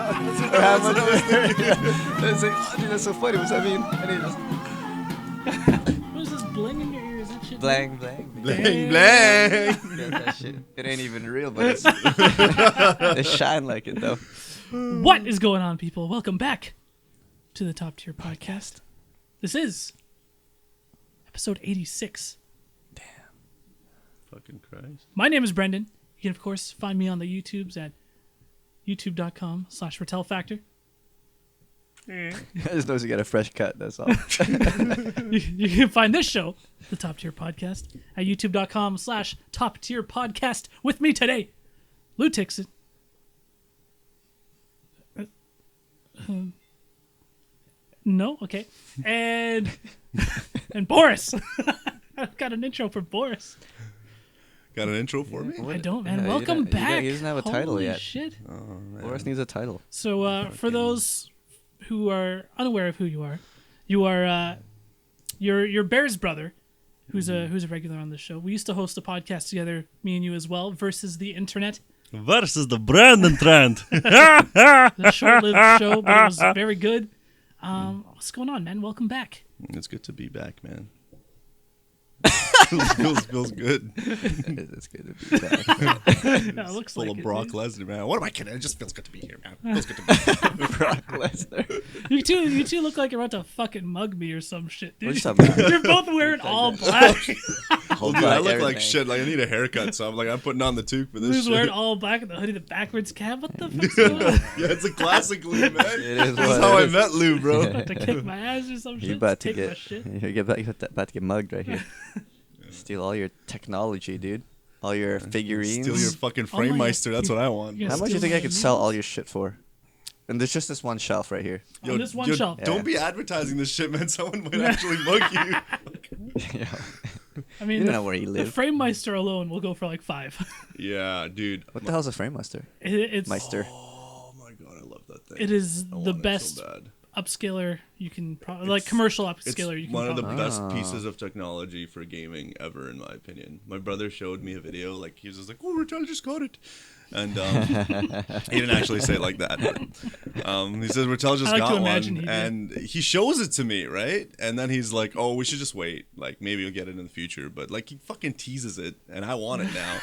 It's like, oh, dude, that's so funny. What's that mean? What is this bling in your ear? Is that shit? Blang, blang. Blang, blang. Yeah, that shit. It ain't even real, but it's they shine like it though. What is going on, people? Welcome back to the Top Tier Podcast. This is episode 86. Fucking Christ. My name is Brendan. You can, of course, find me on the YouTubes at youtube.com/Retel Factor. I just noticed you got a fresh cut, that's all. You can find this show, the Top Tier Podcast, at youtube.com/Top Tier Podcast. With me today, Lou Tixon. No? Okay. And Boris. I've got an intro for Boris. Got an intro for me? I don't, man. Yeah, Welcome back. He doesn't have a title Holy yet. Shit. Oh, man. Boris needs a title. So, for those who are unaware of who you are you're Bear's brother, who's a regular on this show. We used to host a podcast together, me and you as well, versus the internet. Versus the Brandon Trend. A short-lived show, but it was very good. What's going on, man? Welcome back. It's good to be back, man. feels good. It's good to be back. Yeah, it looks Full like of it, Brock dude. Lesnar, man. What am I kidding? It just feels good to be here, man. Feels good to be here. Brock Lesnar. You two look like you're about to fucking mug me or some shit, dude. What you talking about? You're both wearing all black. Whole Dude, I black look like everything. shit. Like I need a haircut, so I'm putting on the toque for this Who's shit. wearing all black and the hoodie, the backwards cap? What the fuck's going on? Yeah, it's a classic Lou, man. It is This what is how it I is. met Lou, bro. About to kick my ass or some shit? You're about to Take my get, shit. about to get mugged right here. Steal all your technology, dude. All your figurines. Steal your fucking Oh my frame God. meister. That's what I want. Yeah. How much do you steal think I my could sell amigos. all your shit for? And there's just this one shelf right here. On this one shelf. Yeah. Don't be advertising this shit, man. Someone might actually mug you. Yeah. I mean, You don't know where you the live. frame meister alone will go for like 5. Yeah, dude. What the hell's a frame master? It's Meister. Oh my god, I love that thing. it is I the want it so best bad. upscaler you can like commercial upscaler you It's can one of the probably- best pieces of technology for gaming ever, in my opinion. My brother showed me a video, like he was just like, "Oh, Retel just got it," and he didn't actually say it like that. But, he says Retel just I like to got imagine one, he did. and he shows it to me, right? And then he's like, "Oh, we should just wait. Like maybe we'll get it in the future." But like he fucking teases it, and I want it now.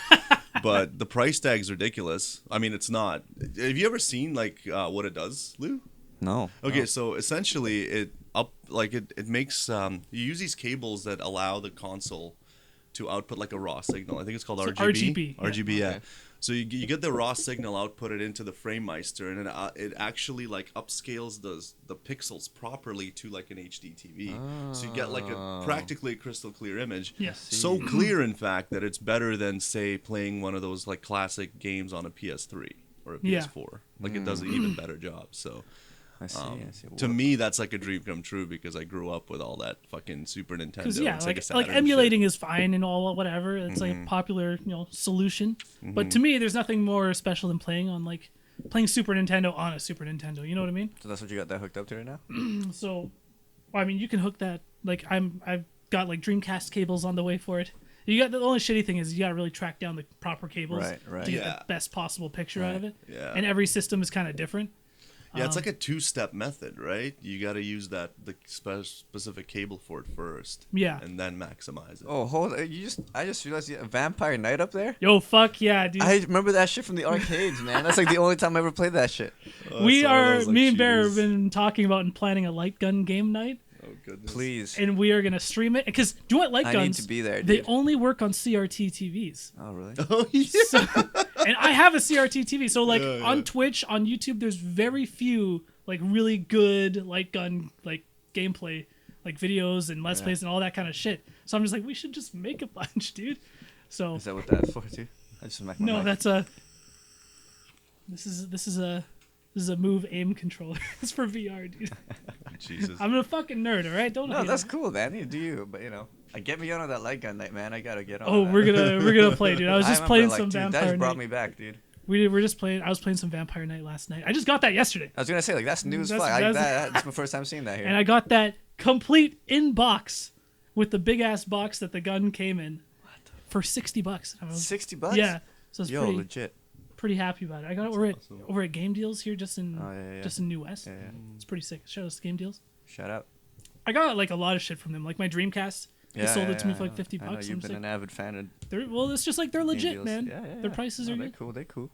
But the price tag's ridiculous. I mean, it's not. Have you ever seen like what it does, Lou? No. Okay, no. so essentially it makes you use these cables that allow the console to output like a raw signal. I think it's called So RGB. RGB, RGB, yeah. Okay. So you get the raw signal outputted into the frame meister, and it actually like upscales the pixels properly to like an HD TV. So you get like a practically crystal clear image. Yes. So clear, in fact, that it's better than say playing one of those like classic games on a PS3 or a Yeah. PS4. Like it does an even better job. So. I see. I see. To me, that's like a dream come true because I grew up with all that fucking Super Nintendo. Because yeah, It's like a Saturn shit. emulating is fine and all whatever. It's like a popular solution. But to me, there's nothing more special than playing Super Nintendo on a Super Nintendo. You know what I mean? So that's what you got that hooked up to right now? So, I mean, you can hook that. Like I've got like Dreamcast cables on the way for it. You got the only shitty thing is you got to really track down the proper cables Right. to get Yeah. the best possible picture out of it. Yeah. And every system is kind of different. Yeah, it's like a two-step method, right? You got to use the specific cable for it first. Yeah. And then maximize it. Oh, hold on. I just realized you have Vampire Knight up there? Yo, fuck yeah, dude. I remember that shit from the arcades, man. That's like the only time I ever played that shit. Oh, we so are, those, like, me and Bear have cheaters. been talking about and planning a light gun game night. Oh goodness. Please. And we are going to stream it. Because do you know what light I guns? need to be there, They dude. only work on CRT TVs. Oh, really? Oh yeah. So, and I have a CRT TV. So like Yeah, on yeah. Twitch, on YouTube, there's very few like really good light gun like gameplay like videos and let's plays and all that kind of shit. So I'm just like, we should just make a bunch, dude. So Is that what that's for, too? I just smacked my no, mic. that's a this is a Move aim controller. It's for VR, dude. Jesus. I'm a fucking nerd, all right? Don't No, hate that's on me. cool, man. You do you, but get me on that light gun night, man. I gotta get on. Oh, that. we're gonna play, dude. I was just remember, playing like, some dude, that Vampire just brought Night. me back, dude. We're just playing. I was playing some Vampire Night last night. I just got that yesterday, I was gonna say like that's news. That's- Fuck. that's- That's my first time seeing that here. and I got that complete in box with the big ass box that the gun came in for $60. And I was, $60? Yeah, so it's Yo, pretty. legit. pretty happy about it. I got it over at Game Deals here, just in New West. Yeah, yeah. It's pretty sick. Shout out to Game Deals. Shout out. I got like a lot of shit from them, like my Dreamcast. They sold it to me for like $50. I know you've been an avid fan of. It's just like they're legit, deals. man. Yeah. Their prices are They're good. cool. They're cool.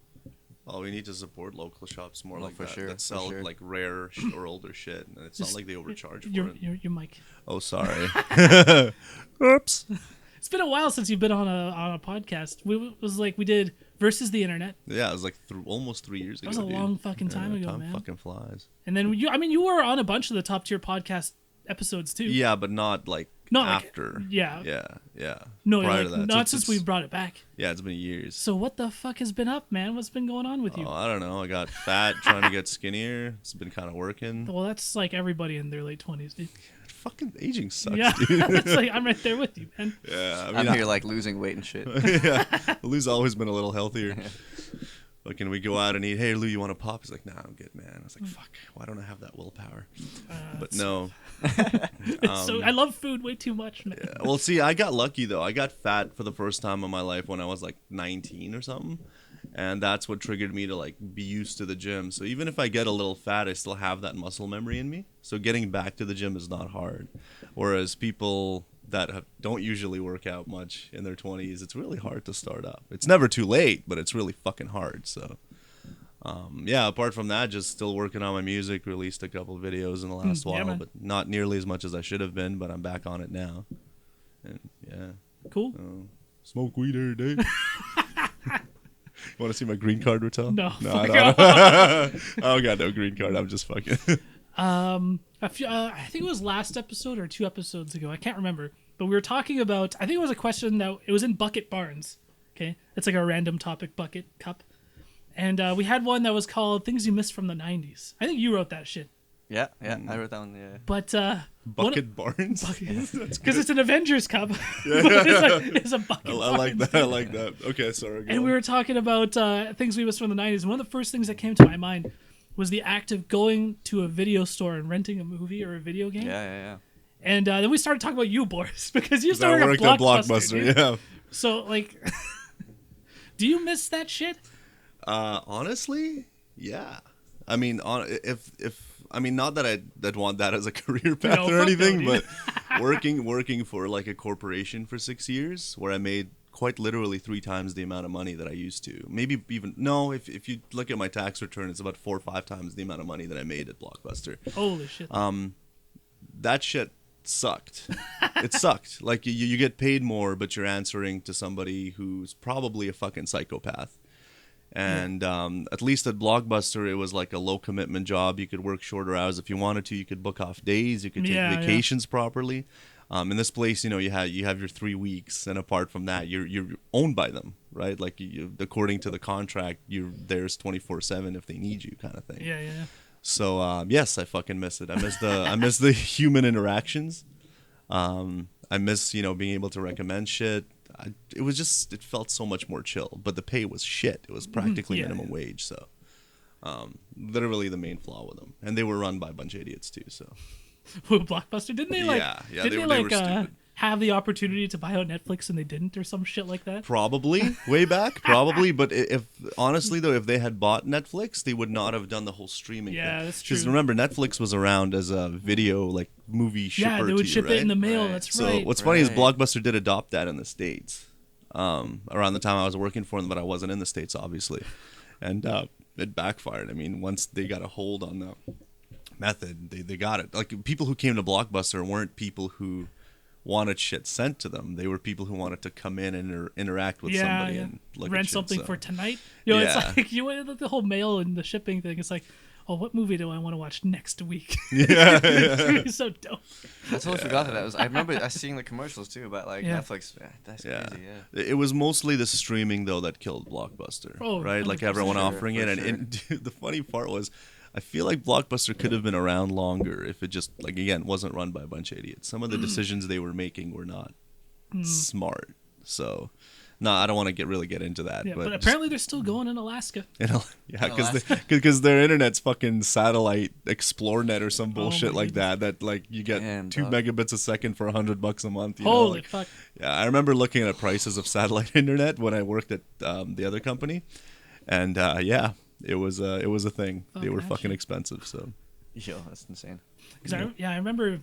Oh, we need to support local shops more like for that. sure, That for sell sure. like rare or older shit. And it's Just not like they overcharge for your, it. your mic. Oh, sorry. Oops. It's been a while since you've been on a podcast. We did Versus the Internet. Yeah, it was like almost 3 years ago. That was a dude. long fucking time ago, time man. fucking flies. And then you were on a bunch of the top tier podcast episodes too. Yeah, but not like Not after. Like, yeah. Yeah. No, Prior like, to that. not So since we brought it back. Yeah, it's been years. So what the fuck has been up, man? What's been going on with you? Oh, I don't know. I got fat, trying to get skinnier. It's been kind of working. Well, that's like everybody in their late 20s, dude. Fucking aging sucks, Yeah, dude. it's like I'm right there with you, man. Yeah, I I'm mean, here like losing weight and shit. yeah, Lou's always been a little healthier. Like, can we go out and eat? Hey, Lou, you want a pop? He's like, nah, I'm good, man. I was like, fuck, why don't I have that willpower? But no. So I love food way too much, man. Yeah. Well, see, I got lucky, though. I got fat for the first time in my life when I was like 19 or something. And that's what triggered me to like be used to the gym. So even if I get a little fat, I still have that muscle memory in me. So getting back to the gym is not hard. Whereas people that don't usually work out much in their 20s, it's really hard to start up. It's never too late, but it's really fucking hard. So yeah, apart from that, just still working on my music. Released a couple videos in the last while, man. but not nearly as much as I should have been. But I'm back on it now. And yeah, Cool. smoke weed every day. Want to see my green card, Retel? No. I don't. I don't got no green card. I'm just fucking. I think it was last episode or 2 episodes ago. I can't remember. But we were talking about, I think it was a question that it was in Bucket Barnes. Okay. It's like a random topic bucket cup. And we had one that was called Things You Missed from the 90s. I think you wrote that shit. Yeah. I wrote that one. Yeah. But Bucket Barnes. Because it's an Avengers cup. it's a bucket. I like that. I like that. Okay, sorry. go And on. we were talking about things we missed from the 90s. And one of the first things that came to my mind was the act of going to a video store and renting a movie or a video game. Yeah. And then we started talking about you, Boris, because you 'Cause I started worked a at Blockbuster. dude. Yeah. So, like, do you miss that shit? Honestly, yeah. I mean, not that I'd want that as a career path No, or fuck anything, no, dude. but working for like a corporation for 6 years, where I made quite literally 3 times the amount of money that I used to. Maybe even no. If you look at my tax return, it's about 4 or 5 times the amount of money that I made at Blockbuster. Holy shit. That shit sucked. It sucked. Like you get paid more, but you're answering to somebody who's probably a fucking psychopath. And at least at Blockbuster, it was like a low commitment job. You could work shorter hours if you wanted to. You could book off days. You could take vacations properly. In this place, you have your 3 weeks, and apart from that, you're owned by them, right? Like according to the contract, you're theirs 24/7 if they need you, kind of thing. Yeah. So yes, I fucking miss it. I miss the human interactions. I miss being able to recommend shit. It felt so much more chill, but the pay was shit. It was practically minimum wage. So literally the main flaw with them, and they were run by a bunch of idiots too. So Blockbuster, didn't they they were stupid. have the opportunity to buy out Netflix and they didn't, or some shit like that? Probably way back, probably. But if honestly though, if they had bought Netflix, they would not have done the whole streaming thing. That's true. Because remember, Netflix was around as a video like movie shipper. Yeah, they would to ship you, right? it in the mail. Right. That's So right. what's funny is Right. Blockbuster did adopt that in the States around the time I was working for them, but I wasn't in the States, obviously. And it backfired. I mean, once they got a hold on the method, they got it. Like, people who came to Blockbuster weren't people who wanted shit sent to them. They were people who wanted to come in and interact with somebody and look rent at shit, something so. for tonight. Yeah. It's like the whole mail and the shipping thing. It's like, oh, what movie do I want to watch next week? Yeah. It's so dope. I totally forgot that was. I remember seeing the commercials too about like Netflix. Yeah, that's Yeah. crazy. Yeah. It was mostly the streaming though that killed Blockbuster, Oh, right? Like 100%. everyone For sure, offering for it, and dude, the funny part was, I feel like Blockbuster could have been around longer if it just wasn't run by a bunch of idiots. Some of the decisions they were making were not smart. So, no, I don't want to really get into that. Yeah, but but just, apparently they're still going in Alaska. because their internet's fucking satellite ExploreNet or some bullshit my like that. That like you get Damn, 2 dog. megabits a second for $100 a month. You know? Holy Like, fuck. yeah, I remember looking at prices of satellite internet when I worked at the other company, And yeah, it was a thing. They were Fuck that fucking shit. expensive. So Yo, that's insane. Because I remember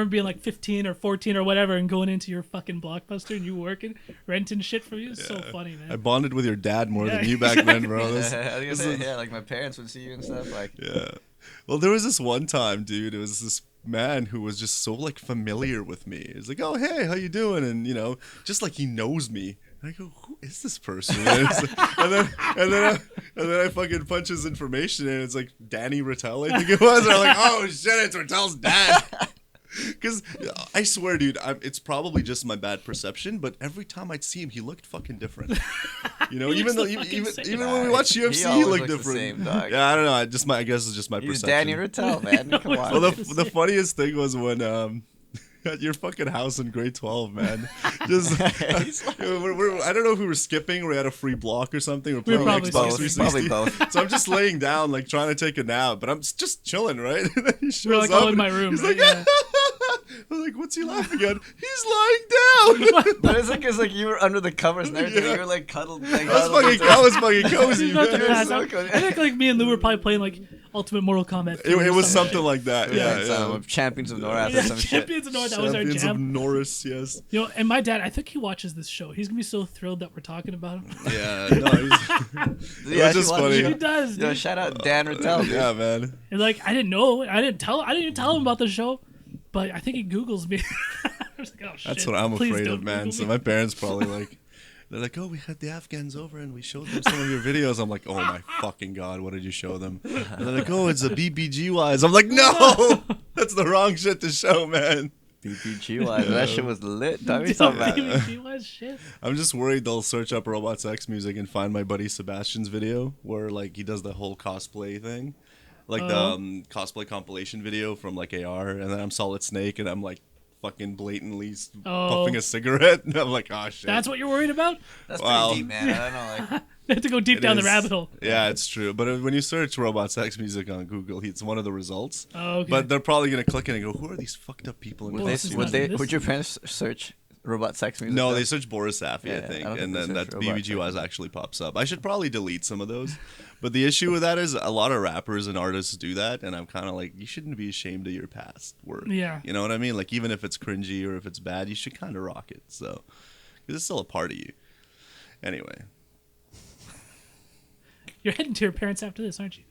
being like 15 or 14 or whatever and going into your fucking Blockbuster and you working, renting shit from you. It's so funny, man. I bonded with your dad more Yeah, than you back then, bro. I This- was gonna say, yeah, like my parents would see you and stuff. Like, Yeah. Well, there was this one time, dude. It was this man who was just so like familiar with me. He's like, "Oh, hey, how you doing?" And just like he knows me. And I go, "Who is this person?" And, then I fucking punch his information in. And it's like Danny Retel, I think it was. And I'm like, "Oh shit, it's Retel's dad." Because I swear, dude, it's probably just my bad perception, but every time I'd see him, he looked fucking different. He Even looks though the fucking even same. when we watch UFC, he always looked looks the different. same, dog. Yeah, I don't know. I guess it's just my he's perception. Danny Retel, man. Come on. Well, the funniest thing was when at your fucking house in grade 12, man. Just I don't know if we were skipping or we had a free block or something. We're playing probably Xbox skipping. 360. Probably both. So I'm just laying down, like trying to take a nap, but I'm just chilling, right? And then he shows We're like up. all in and my room. He's Right? like, Yeah. I'm like, what's he laughing at? He's lying down. But it's like, cause like you were under the covers and everything. Yeah. You were like cuddled. Like, I was fucking cozy, There's nothing man. past. so I good. think like me and Lou were probably playing like Ultimate Mortal Kombat. It was something. something like that. Yeah, Yeah. Champions of North or Yeah, some shit. Champions of North. That was our Champions of jam. Norris, yes. And my dad, I think he watches this show. He's gonna be so thrilled that we're talking about him. Yeah, no, Did he was actually just watch funny. the He show? does. Yo, Dude. shout out Dan Retel, dude. yeah, man. And like I didn't know. I didn't even tell him about the show. But I think he Googles me. I was like, oh shit. That's what I'm Please afraid don't of, man. Google So me. my parents probably like, they're like, oh, we had the Afghans over and we showed them some of your videos. I'm like, oh my fucking god, what did you show them? And they're like, oh, it's a BBGYs. I'm like, no, that's the wrong shit to show, man. BBGY, that shit was lit. Tell me something about it. DVD was shit. I'm just worried they'll search up Robot Sex Music and find my buddy Sebastian's video where like he does the whole cosplay thing. Like the cosplay compilation video from like AR, and then I'm Solid Snake, and I'm like fucking blatantly puffing a cigarette, and I'm like, oh shit. That's what you're worried about? That's Wow. pretty deep, man. I don't know. Like, They have to go deep It down the is- rabbit hole. Yeah, it's true. But when you search Robot Sex Music on Google, it's one of the results. Oh, okay. But they're probably gonna click in and go, who are these fucked up people in Well, would, this is costumes? not- this- would your parents search robot sex music? No, though? they search Boriz-san, Yeah, I I think, don't and think then they that search Robot BBGYs Sex. actually pops up. I should probably delete some of those. But the issue with that is a lot of rappers and artists do that, and I'm kind of like, you shouldn't be ashamed of your past work. Yeah. You know what I mean? Like, even if it's cringy or if it's bad, you should kind of rock it. So, because it's still a part of you. Anyway. You're heading to your parents after this, aren't you?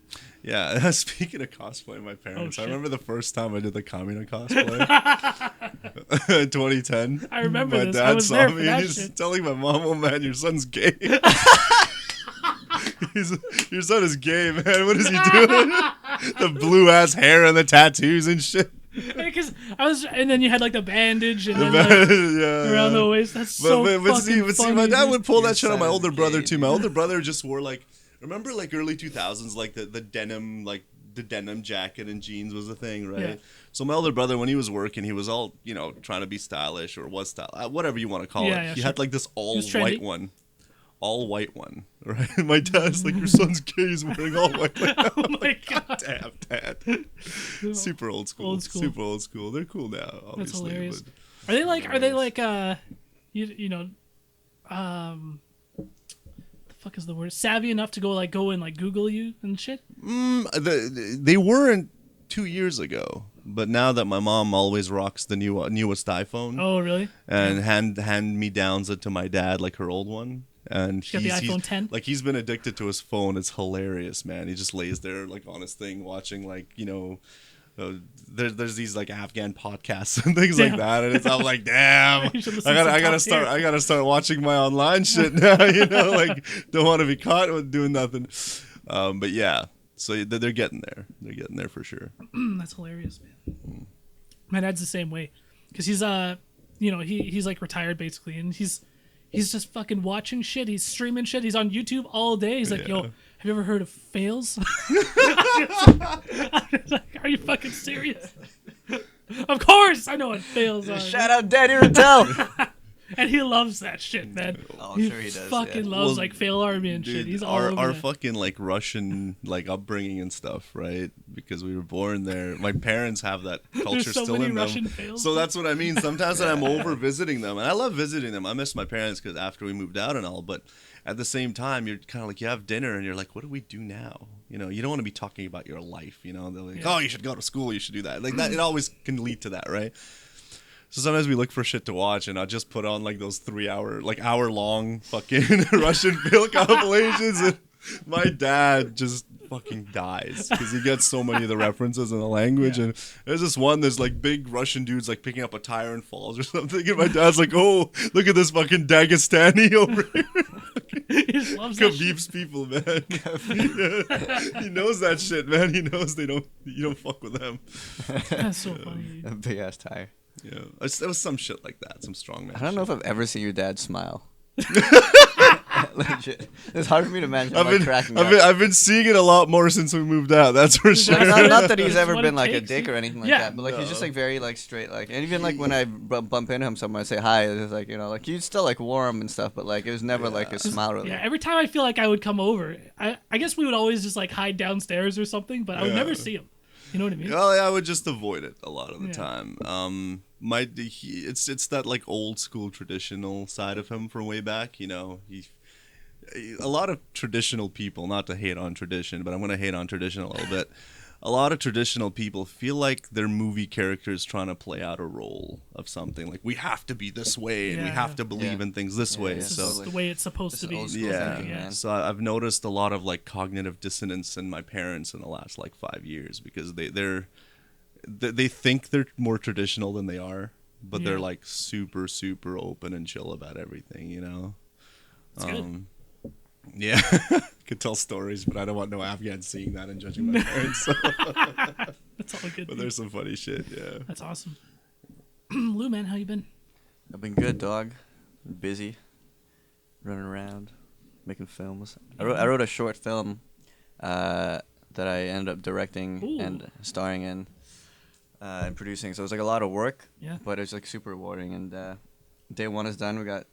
Yeah, speaking of cosplay, my parents, I shit. remember the first time I did the Kamina cosplay in 2010. I remember my this. I dad was saw there for me that and he's shit. telling my mom, oh man, your son's gay. Your son is gay, man. What is he doing? The blue ass hair and the tattoos and shit. Because and then you had like the bandage and then Yeah. around the waist. That's so But see, fucking funny, my dad dude. would pull Your that shit on my son is older brother gay, too. My dude. older brother just wore like, remember like early 2000s, like the denim, like the denim jacket and jeans was a thing, right? Yeah. So my older brother, when he was working, he was all, trying to be stylish or was style, whatever you want to call Yeah, it. yeah, He sure. had like this all was trendy. white one. All white one, right? And my dad's like, your son's gay, he's wearing all white. Oh my god. Damn, dad. Super old school. Old school. Super old school. They're cool now, obviously. That's hilarious. But Are they like the fuck is the word? Savvy enough to go and Google you and shit? they weren't 2 years ago, but now that my mom always rocks the newest iPhone Oh really? and hand me downs it to my dad like her old one, and She got the iPhone 10? Like he's been addicted to his phone. It's hilarious, man. He just lays there like on his thing watching there's these like Afghan podcasts and things like Damn. that, and I'm like, damn, You should listen I to gotta some top tier. start watching my online shit now. Like don't want to be caught with doing nothing. But yeah, so they're getting there. They're getting there for sure. That's hilarious, man. My dad's the same way because he's he's like retired basically, and he's just fucking watching shit. He's streaming shit. He's on YouTube all day. He's like, Yeah. yo, have you ever heard of fails? I'm just like, are you fucking serious? Of course, I know what fails are. Shout out Danny Retel. And he loves that shit, man. Oh, he sure he does, fucking yeah. loves Well, like fail army and shit. Dude, He's all our over that. fucking like Russian like upbringing and stuff, right? Because we were born there. My parents have that culture so still many in Russian them. fails. So that's what I mean. Sometimes when I'm over visiting them, and I love visiting them. I miss my parents because after we moved out and all, but at the same time, you're kind of like you have dinner and you're like, what do we do now? You know, you don't want to be talking about your life. You know, they're like, Yeah. oh, you should go to school. You should do that. Like that. It always can lead to that, right? So sometimes we look for shit to watch, and I'll just put on like those 3-hour-long fucking Russian film compilations, and my dad just fucking dies because he gets so many of the references in the language. And there's this one, there's like big Russian dudes like picking up a tire and falls or something, and my dad's like, "Oh, look at this fucking Dagestani over here." He just loves that shit. Khabib's people, man. He knows that shit, man. He knows you don't fuck with them. That's so funny. A big ass tire. Yeah, it was some shit like that, some strong man. I don't know if I've ever seen your dad smile. Legit. It's hard for me to imagine him like cracking up. I've been seeing it a lot more since we moved out. That's for sure. Not that he's That's ever what been it like a takes, dick dude. or anything like Yeah. that, but like he's just No. like very like straight, like, and even like when I bump into him somewhere, I say hi, it's like, you know, like he's still like warm and stuff, but like it was never like a smile really. Yeah, every time I feel like I would come over, I guess we would always just like hide downstairs or something, but I would Yeah. never see him. You know what I mean? Well, I would just avoid it a lot of the Yeah. time. It's that like old school traditional side of him from way back. You know, a lot of traditional people, not to hate on tradition, but I'm gonna hate on tradition a little bit. A lot of traditional people feel like they're movie characters trying to play out a role of something. Like we have to be this way, and we Yeah, have yeah. to believe Yeah. in things this way. yeah, This So is the way it's supposed to This be. old school yeah, thinking, man. so I've noticed a lot of like cognitive dissonance in my parents in the last like 5 years because they think they're more traditional than they are, but they're Yeah. like super super open and chill about everything, you know. It's good. Yeah, could tell stories, but I don't want no Afghan seeing that and judging my parents. So. That's all good. But dude. there's some funny shit, yeah. That's awesome. Lou, man, how you been? I've been good, dog. Busy, running around, making films. I wrote a short film that I ended up directing Ooh. and starring in and producing. So it was like a lot of work, Yeah. but it's like super rewarding. And day one is done. We got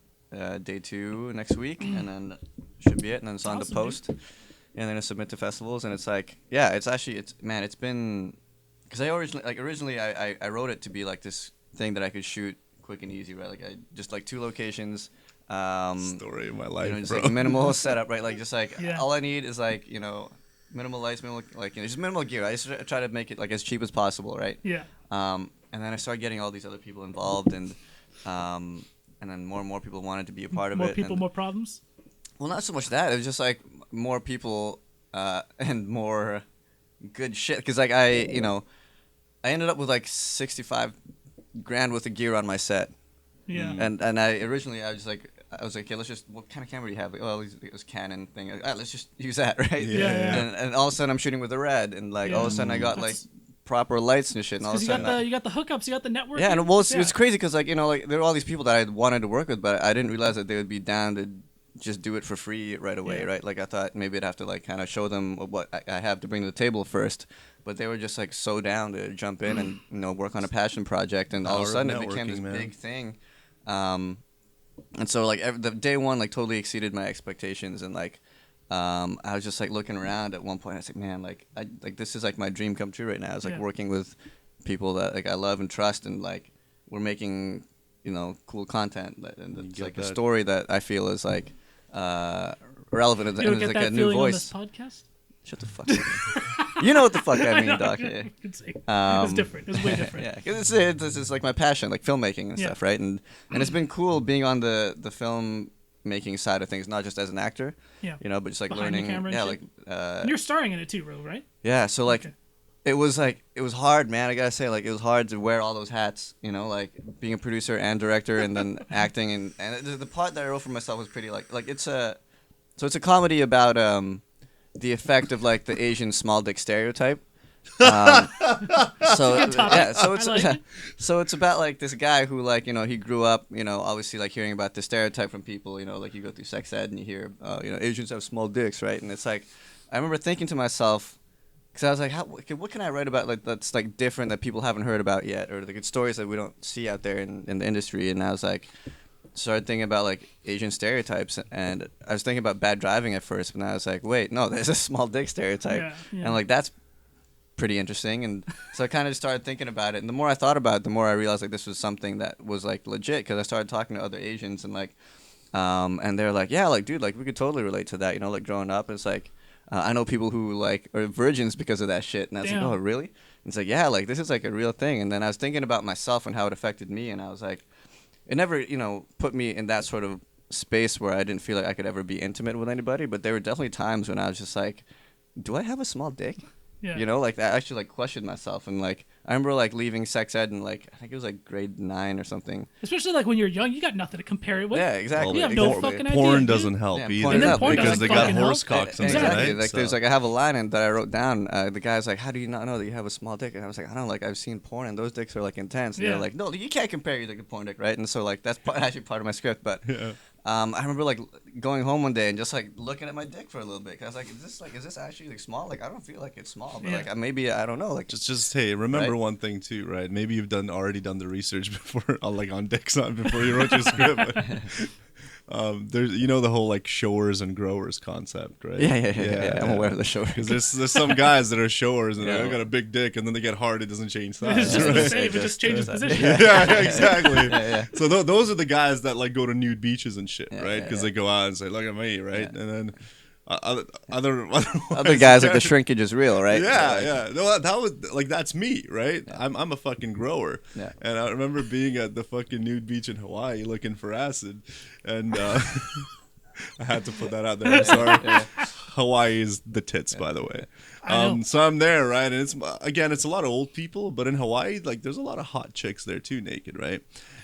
day two next week, and then should be it. And then it's on Awesome, the post, and then it's submit to festivals. And it's like, yeah, it's been, because originally I wrote it to be like this thing that I could shoot quick and easy, right? Like I just like 2 locations. Story of my life, You know, just bro. like minimal setup, right? Like just like Yeah. all I need is like, you know, minimal lights, minimal like, you know, just minimal gear. I just try to make it like as cheap as possible, right? Yeah. And then I started getting all these other people involved, and then more and more people wanted to be a part of More it. people, and, more problems. well, not so much that. It was just like more people and more good shit. Because like I ended up with like 65 grand worth of gear on my set. Yeah. And I was like, okay, let's just, what kind of camera do you have? Like, oh, it was Canon thing. Like, let's just use that, right? Yeah. And all of a sudden I'm shooting with a Red, and like all of a sudden I got like That's- proper lights and shit, and all of a Because sudden you got the hookups, you got the network. yeah, and well, it's crazy because like, you know, like there were all these people that I wanted to work with, but I didn't realize that they would be down to just do it for free right away, Yeah. right? Like I thought maybe I'd have to like kind of show them what I have to bring to the table first, but they were just like so down to jump in and, you know, work on a passion project, and all of a Power of sudden it became this networking, man. big thing. And so like the day one like totally exceeded my expectations, and like I was just like looking around at one point. I was like, man, like this is like my dream come true right now. It's like Yeah. working with people that like I love and trust, and like we're making, you know, cool content, and it's get like a that. story that I feel is like relevant, and You don't it's get like that a new feeling on voice. this podcast? Shut the fuck up. You know what the fuck I mean, Doc. Yeah. It's different. It's way different. Yeah, 'cause it's like my passion, like filmmaking and Yeah. stuff, right? And it's been cool being on the film making side of things, not just as an actor, Yeah. you know, but just like Behind the learning. camera and Yeah, shit. like And you're starring in it too, bro, right? yeah. So like, Okay. it was hard, man. I gotta say, like, it was hard to wear all those hats, you know, like being a producer and director, and then acting, and the part that I wrote for myself was pretty like it's a comedy about the effect of like the Asian small dick stereotype. So good topic. yeah, so it's I like it. so it's about like this guy who, like, you know, he grew up, you know, obviously like hearing about the stereotype from people, you know, like you go through sex ed and you hear, you know, Asians have small dicks, right? And it's like, I remember thinking to myself, because I was like, what can I write about like that's like different that people haven't heard about yet, or the good stories that we don't see out there in the industry? And I was like, started thinking about like Asian stereotypes, and I was thinking about bad driving at first, but then I was like, wait, no, there's a small dick stereotype, Yeah. and like that's pretty interesting. And so I kind of just started thinking about it, and the more I thought about it, the more I realized like this was something that was like legit, because I started talking to other Asians, and like and they're like, yeah, like dude, like we could totally relate to that, you know, like growing up. It's like I know people who like are virgins because of that shit, and I was Damn. like, oh really? And it's like, yeah, like this is like a real thing. And then I was thinking about myself and how it affected me, and I was like, it never, you know, put me in that sort of space where I didn't feel like I could ever be intimate with anybody, but there were definitely times when I was just like, do I have a small dick? Yeah. You know, like I actually like questioned myself, and like I remember like leaving sex ed and like I think it was like grade 9 or something. Especially like when you're young, you got nothing to compare it with. Yeah, exactly. You have no exactly. fucking idea. Porn dude. doesn't help Yeah, either porn doesn't help because because they they got fucking help. horse cocks in Exactly. there, right? Like there's So- like I have a line in that I wrote down. The guy's like, "How do you not know that you have a small dick?" And I was like, "I don't know. Like I've seen porn and those dicks are like intense." And Yeah. they're like, "No, you can't compare your dick to porn dick, right?" And so like that's actually part of my script. But Yeah. I remember like going home one day and just like looking at my dick for a little bit. 'Cause I was like, is this actually like small? Like I don't feel like it's small, but Yeah. like maybe I don't know. Like Just hey, remember Right? one thing too, right? Maybe you've already done the research before, like on dicks before you wrote your script. But, there's the whole like showers and growers concept, right? yeah. I'm aware of the show. Because there's some guys that are showers and Yeah. they got a big dick, and then they get hard, it doesn't change It's size. just the Right? same. It just changes position. Yeah, exactly. Yeah. So those are the guys that like go to nude beaches and shit, Yeah, right? yeah, Because yeah. they go out and say, "Look at me," right? Yeah. And then other Other guys like the shrinkage is real, right? Yeah, Like, yeah. No, that was like that's me, right? I'm a fucking grower. Yeah. And I remember being at the fucking nude beach in Hawaii looking for acid, and I had to put that out there. I'm sorry. Yeah. Hawaii is the tits, by the way. I know. So I'm there, right? And it's a lot of old people, but in Hawaii, like there's a lot of hot chicks there too, naked, right?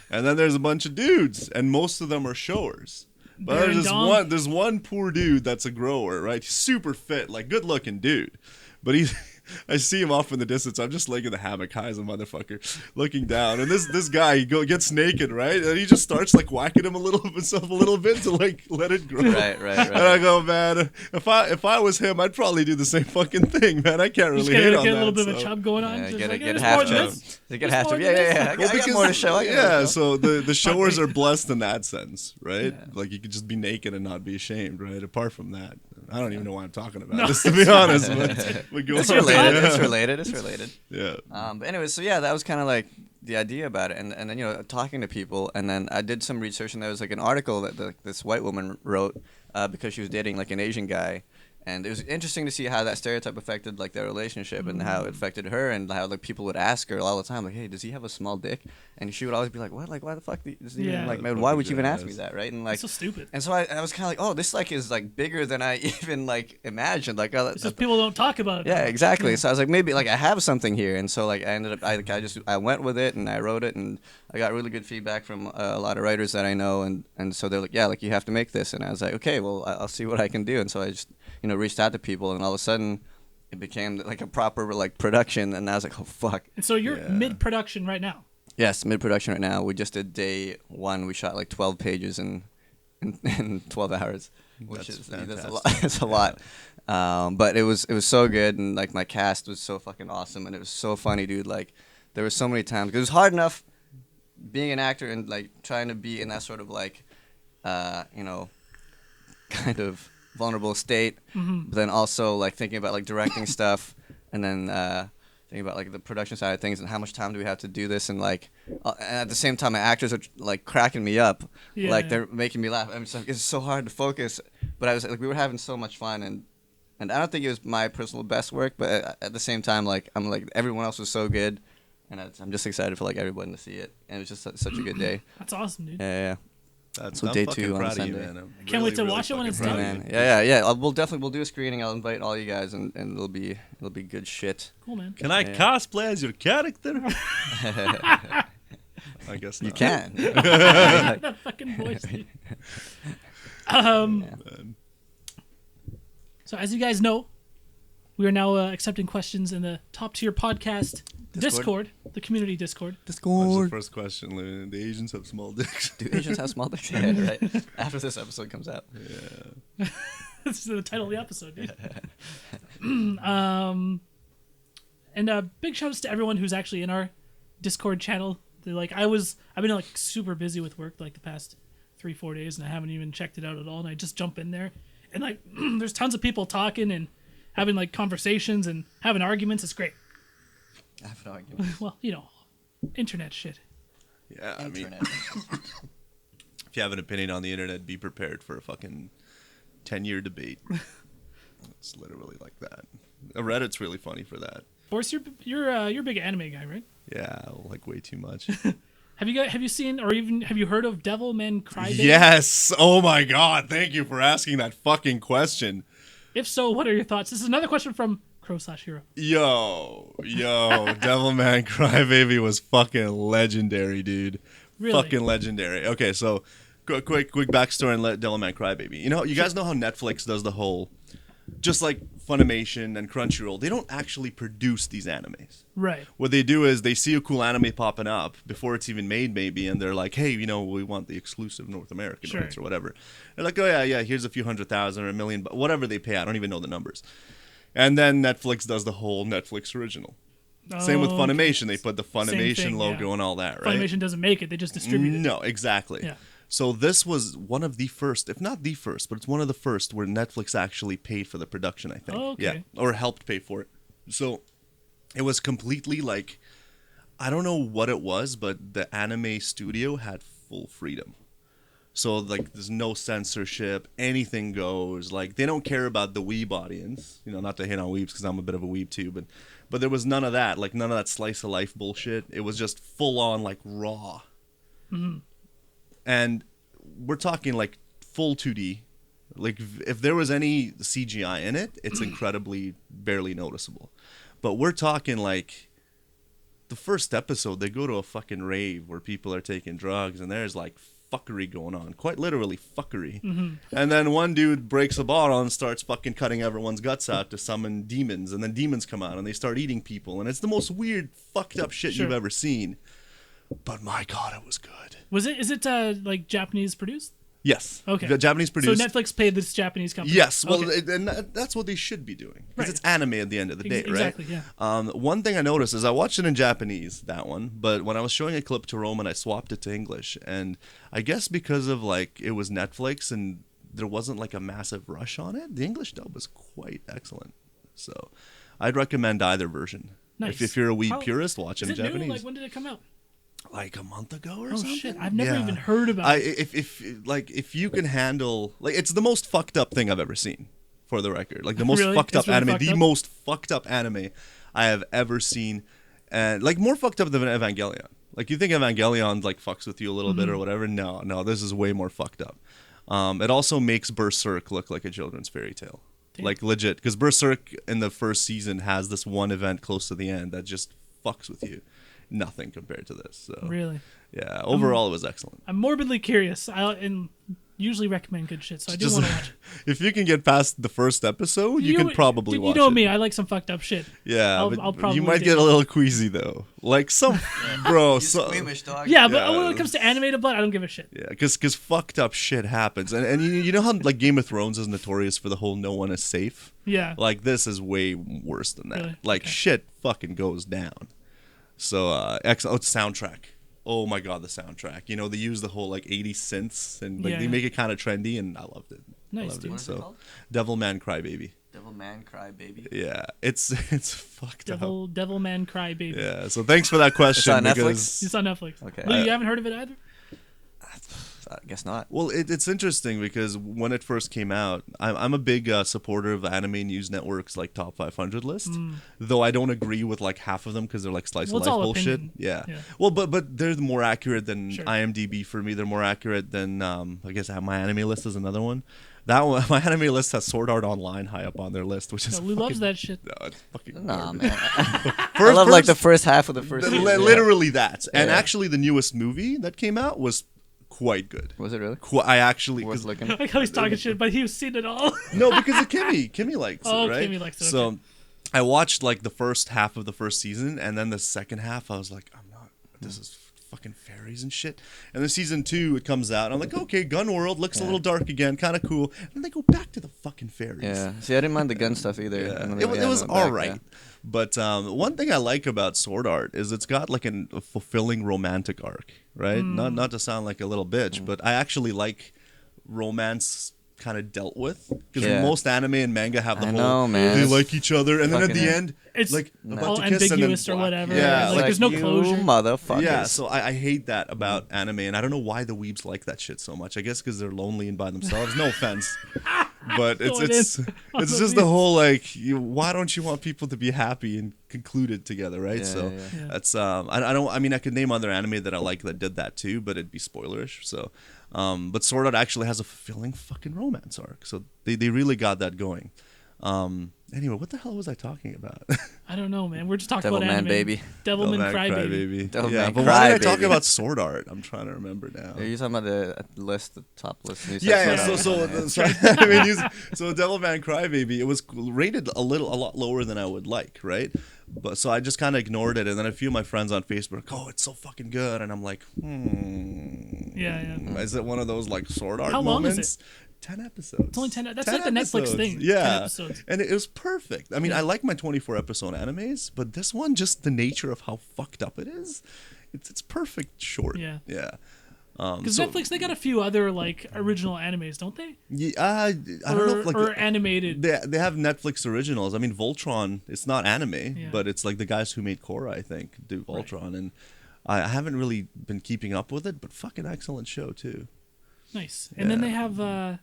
And then there's a bunch of dudes, and most of them are showers. But Baron there's Dom. there's one poor dude that's a grower, right? He's super fit, like good looking dude. But I see him off in the distance. I'm just laying in the hammock, high as a motherfucker, looking down. And this guy gets naked, right? And he just starts like whacking himself a little bit to like let it grow. Right. And I go, man, if I was him, I'd probably do the same fucking thing, man. I can't Just really hate on get a that. little bit of a so. chub going on. Yeah, just get like, get "There's half more than chub. this." Get There's half more chub. than Yeah. this. I got more to show. I got more to show. So the showers me. are blessed in that sense, right? Like you could just be naked and not be ashamed, right? Apart from that, I don't even know why I'm talking about No, this, to be honest. But go It's on. related. Yeah. It's related. Yeah. But anyway, so yeah, that was kind of like the idea about it, and then talking to people, and then I did some research, and there was like an article that this white woman wrote because she was dating like an Asian guy, and it was interesting to see how that stereotype affected like their relationship and how it affected her, and how like people would ask her all the time like, hey, does he have a small dick? And she would always be like, what? Like why the fuck? Does he Yeah. like man, why would you even ask me that, right? And like. It's so stupid. And so I was kind of like, oh, this like is like bigger than I even like imagined. Like, It's just people don't talk about it. yeah, exactly. So I was like, maybe like I have something here, and so like I ended up, I went with it and I wrote it, and I got really good feedback from a lot of writers that I know, and so they're like, yeah, like you have to make this, and I was like, okay, well I'll see what I can do, and so I just reached out to people, and all of a sudden it became like a proper like production, and I was like, oh fuck. And so you're Yeah. mid-production right now. Yes, mid production right now. We just did day 1. We shot like 12 pages in 12 hours, which That's that's a lot. fantastic. It's a lot. But it was so good, and like my cast was so fucking awesome, and it was so funny, dude. Like there were so many times 'cause it was hard enough being an actor and like trying to be in that sort of like kind of vulnerable state, but then also like thinking about like directing stuff, and then thinking about like the production side of things and how much time do we have to do this, and like and at the same time my actors are like cracking me up, Yeah, like yeah. they're making me laugh. It's so hard to focus, but I was like we were having so much fun, and I don't think it was my personal best work, but at the same time like I'm like everyone else was so good, and I'm just excited for like everyone to see it, and it was just such a good day. That's awesome, dude. Yeah. That's So I'm day fucking 2 on proud of you, Sunday. man. I'm Can't wait to watch it when fucking it's proud done. of you. Yeah. We'll do a screening. I'll invite all you guys, and it'll be good shit. Cool, man. Can I Yeah. cosplay as your character? I guess not. You can. That fucking voice, dude. So as you guys know, we are now accepting questions in the top tier podcast Discord, the community Discord. What's the first question, Lou? The Asians have small dicks. Do Asians have small dicks? Yeah, right. After this episode comes out. This is the title of the episode, dude. And big shout outs to everyone who's actually in our Discord channel. They're like I've been like super busy with work like the past 3-4 days, and I haven't even checked it out at all. And I just jump in there, and like, there's tons of people talking and having like conversations and having arguments. It's great. I have an argument. Well, you know, internet shit. Yeah, I mean, Internet. if you have an opinion on the internet, be prepared for a fucking 10-year debate. It's literally like that. Reddit's really funny for that. Boris, you're a big anime guy, right? Yeah, like way too much. Have you seen or even have you heard of Devilman Crybaby? Yes. Oh my god. Thank you for asking that fucking question. If so, what are your thoughts? This is another question from Crow/Hero. Yo, Devilman Crybaby was fucking legendary, dude. Really? Fucking legendary. Okay, so quick backstory on Devilman Crybaby. You know, you guys know how Netflix does the whole, just like Funimation and Crunchyroll, they don't actually produce these animes. Right. What they do is they see a cool anime popping up before it's even made, maybe, and they're like, hey, you know, we want the exclusive North American rights or whatever. They're like, oh, yeah, here's a few 100,000 or $1 million, but whatever they pay. I don't even know the numbers. And then Netflix does the whole Netflix original. Same with Funimation. They put the Funimation logo and all that, right? Funimation doesn't make it. They just distribute it. No, exactly. Yeah. So this was one of the first, if not the first, but it's one of the first where Netflix actually paid for the production, I think. Oh, okay. Yeah, or helped pay for it. So it was completely like, I don't know what it was, but the anime studio had full freedom. So like there's no censorship, anything goes. Like they don't care about the weeb audience, you know, not to hate on weebs because I'm a bit of a weeb too, but there was none of that, like none of that slice of life bullshit. It was just full on like raw. Mm-hmm. And we're talking like full 2D. Like if there was any CGI in it, it's incredibly barely noticeable. But we're talking like the first episode, they go to a fucking rave where people are taking drugs and there's like fuckery going on. Quite literally fuckery. Mm-hmm. And then one dude breaks a bottle and starts fucking cutting everyone's guts out to summon demons. And then demons come out and they start eating people. And it's the most weird, fucked up shit you've ever seen. But my God, it was good. Is it like Japanese produced? Yes. Okay. The Japanese produced. So Netflix paid this Japanese company. Yes. Well, okay. And that's what they should be doing. Because Right. it's anime at the end of the day, right? Exactly, yeah. One thing I noticed is I watched it in Japanese, that one, but when I was showing a clip to Roman, I swapped it to English. And I guess because of like it was Netflix and there wasn't like a massive rush on it, the English dub was quite excellent. So I'd recommend either version. Nice. If you're a weeb purist, watch it in Is it new? Japanese. Like when did it come out? Like a month ago or Oh something. shit! I've never even heard about it. If you can handle, like, it's the most fucked up thing I've ever seen, for the record. Like the most Really? fucked It's up really anime, fucked the up? most fucked up anime I have ever seen, and like more fucked up than Evangelion. Like you think Evangelion like fucks with you a little bit or whatever? No, this is way more fucked up. It also makes Berserk look like a children's fairy tale. Damn. Like legit, because Berserk in the first season has this one event close to the end that just fucks with you. Nothing compared to this. So Really? yeah, overall it was excellent. I'm morbidly curious. And usually recommend good shit, so I do want to watch it. If you can get past the first episode, you can probably watch You know it. me, I like some fucked up shit. Yeah, I'll probably you might do get it. a little queasy though. Like some, bro. You're So, squeamish, dog. Yeah, but Yeah. when it comes to animated blood, I don't give a shit. yeah, because fucked up shit happens, and you know how like Game of Thrones is notorious for the whole no one is safe. Yeah. Like this is way worse than that. Really? Like Okay. shit fucking goes down. So excellent soundtrack. Oh my god, the soundtrack. You know they use the whole like 80 synths and like Yeah. they make it kind of trendy, and I loved it. Nice, I loved dude. What is it So called? Devilman Crybaby. Devilman Crybaby. Yeah, it's fucked up. Devilman Crybaby. Yeah, so thanks for that question. on Netflix? because It's on Netflix. Okay. Lou, you haven't heard of it either? I guess not. well, it's interesting because when it first came out, I'm a big supporter of Anime News Network's like top 500 list. Though I don't agree with like half of them because they're like slice Well, of it's life all bullshit. opinion. Yeah. Yeah. Well, but they're more accurate than Sure. IMDb for me. They're more accurate than I guess my anime list is another one. That one, my anime list has Sword Art Online high up on their list, which is No, Lou loves fucking- that shit. No, it's fucking Nah, garbage. man. I First- love like the first- first half of the first season. Yeah. literally that. And Yeah. actually, the newest movie that came out was quite good. Was it really? I actually Worth 'cause- looking. I like how he's talking shit, but he's seen it all. no, because of Kimmy. Kimmy likes Oh, it, right? Kimmy likes it, So okay. I watched like the first half of the first season, and then the second half, I was like, I'm not. This is fucking fairies and shit. And then season 2 it comes out, and I'm like, okay, gun world looks a little dark again, kind of cool. And then they go back to the fucking fairies. Yeah. See, I didn't mind the gun stuff either. Yeah. And then It was went all back, right. But one thing I like about Sword Art is it's got like a fulfilling romantic arc, right? Not to sound like a little bitch, but I actually like romance kind of dealt with, because most anime and manga have the I whole know, man. they It's like each other, and then at the fucking- end It's like all about to kiss and then ambiguous or black. whatever. Yeah, like there's no you closure. motherfuckers. Yeah, so I hate that about anime, and I don't know why the weebs like that shit so much. I guess because they're lonely and by themselves. No offense, but it's Going it's in on it's the just the weebs. whole like, why don't you want people to be happy and concluded together, right? Yeah, So yeah. that's I don't, I mean, I could name other anime that I like that did that too, but it'd be spoilerish. So but Sword Art actually has a fulfilling fucking romance arc, so they really got that going. Anyway, what the hell was I talking about? I don't know, man. We're just talking about Devilman anime. Baby. Devilman Crybaby. Baby. Devilman Yeah, but why did I talk Crybaby. about Sword Art? I'm trying to remember now. Are you talking about the top list? And you said Yeah, Sword yeah. Art. So I mean, so Devilman Crybaby, it was rated a lot lower than I would like, right? But so I just kind of ignored it, and then a few of my friends on Facebook, were like, oh, it's so fucking good, and I'm like, Yeah. is it one of those like Sword Art How long is moments? 10 episodes. It's only 10. That's like the Netflix episodes. thing. Yeah. 10 episodes. And it was perfect. I mean, I like my 24 episode animes, but this one, just the nature of how fucked up it is, it's perfect short. Yeah. Yeah. Because So- Netflix, they got a few other like original animes, don't they? Yeah, I don't know if like or animated. they have Netflix originals. I mean, Voltron, it's not anime, Yeah. but it's like the guys who made Korra, I think, do Voltron, and I haven't really been keeping up with it, but fucking excellent show too. Nice. And then Yeah. they have.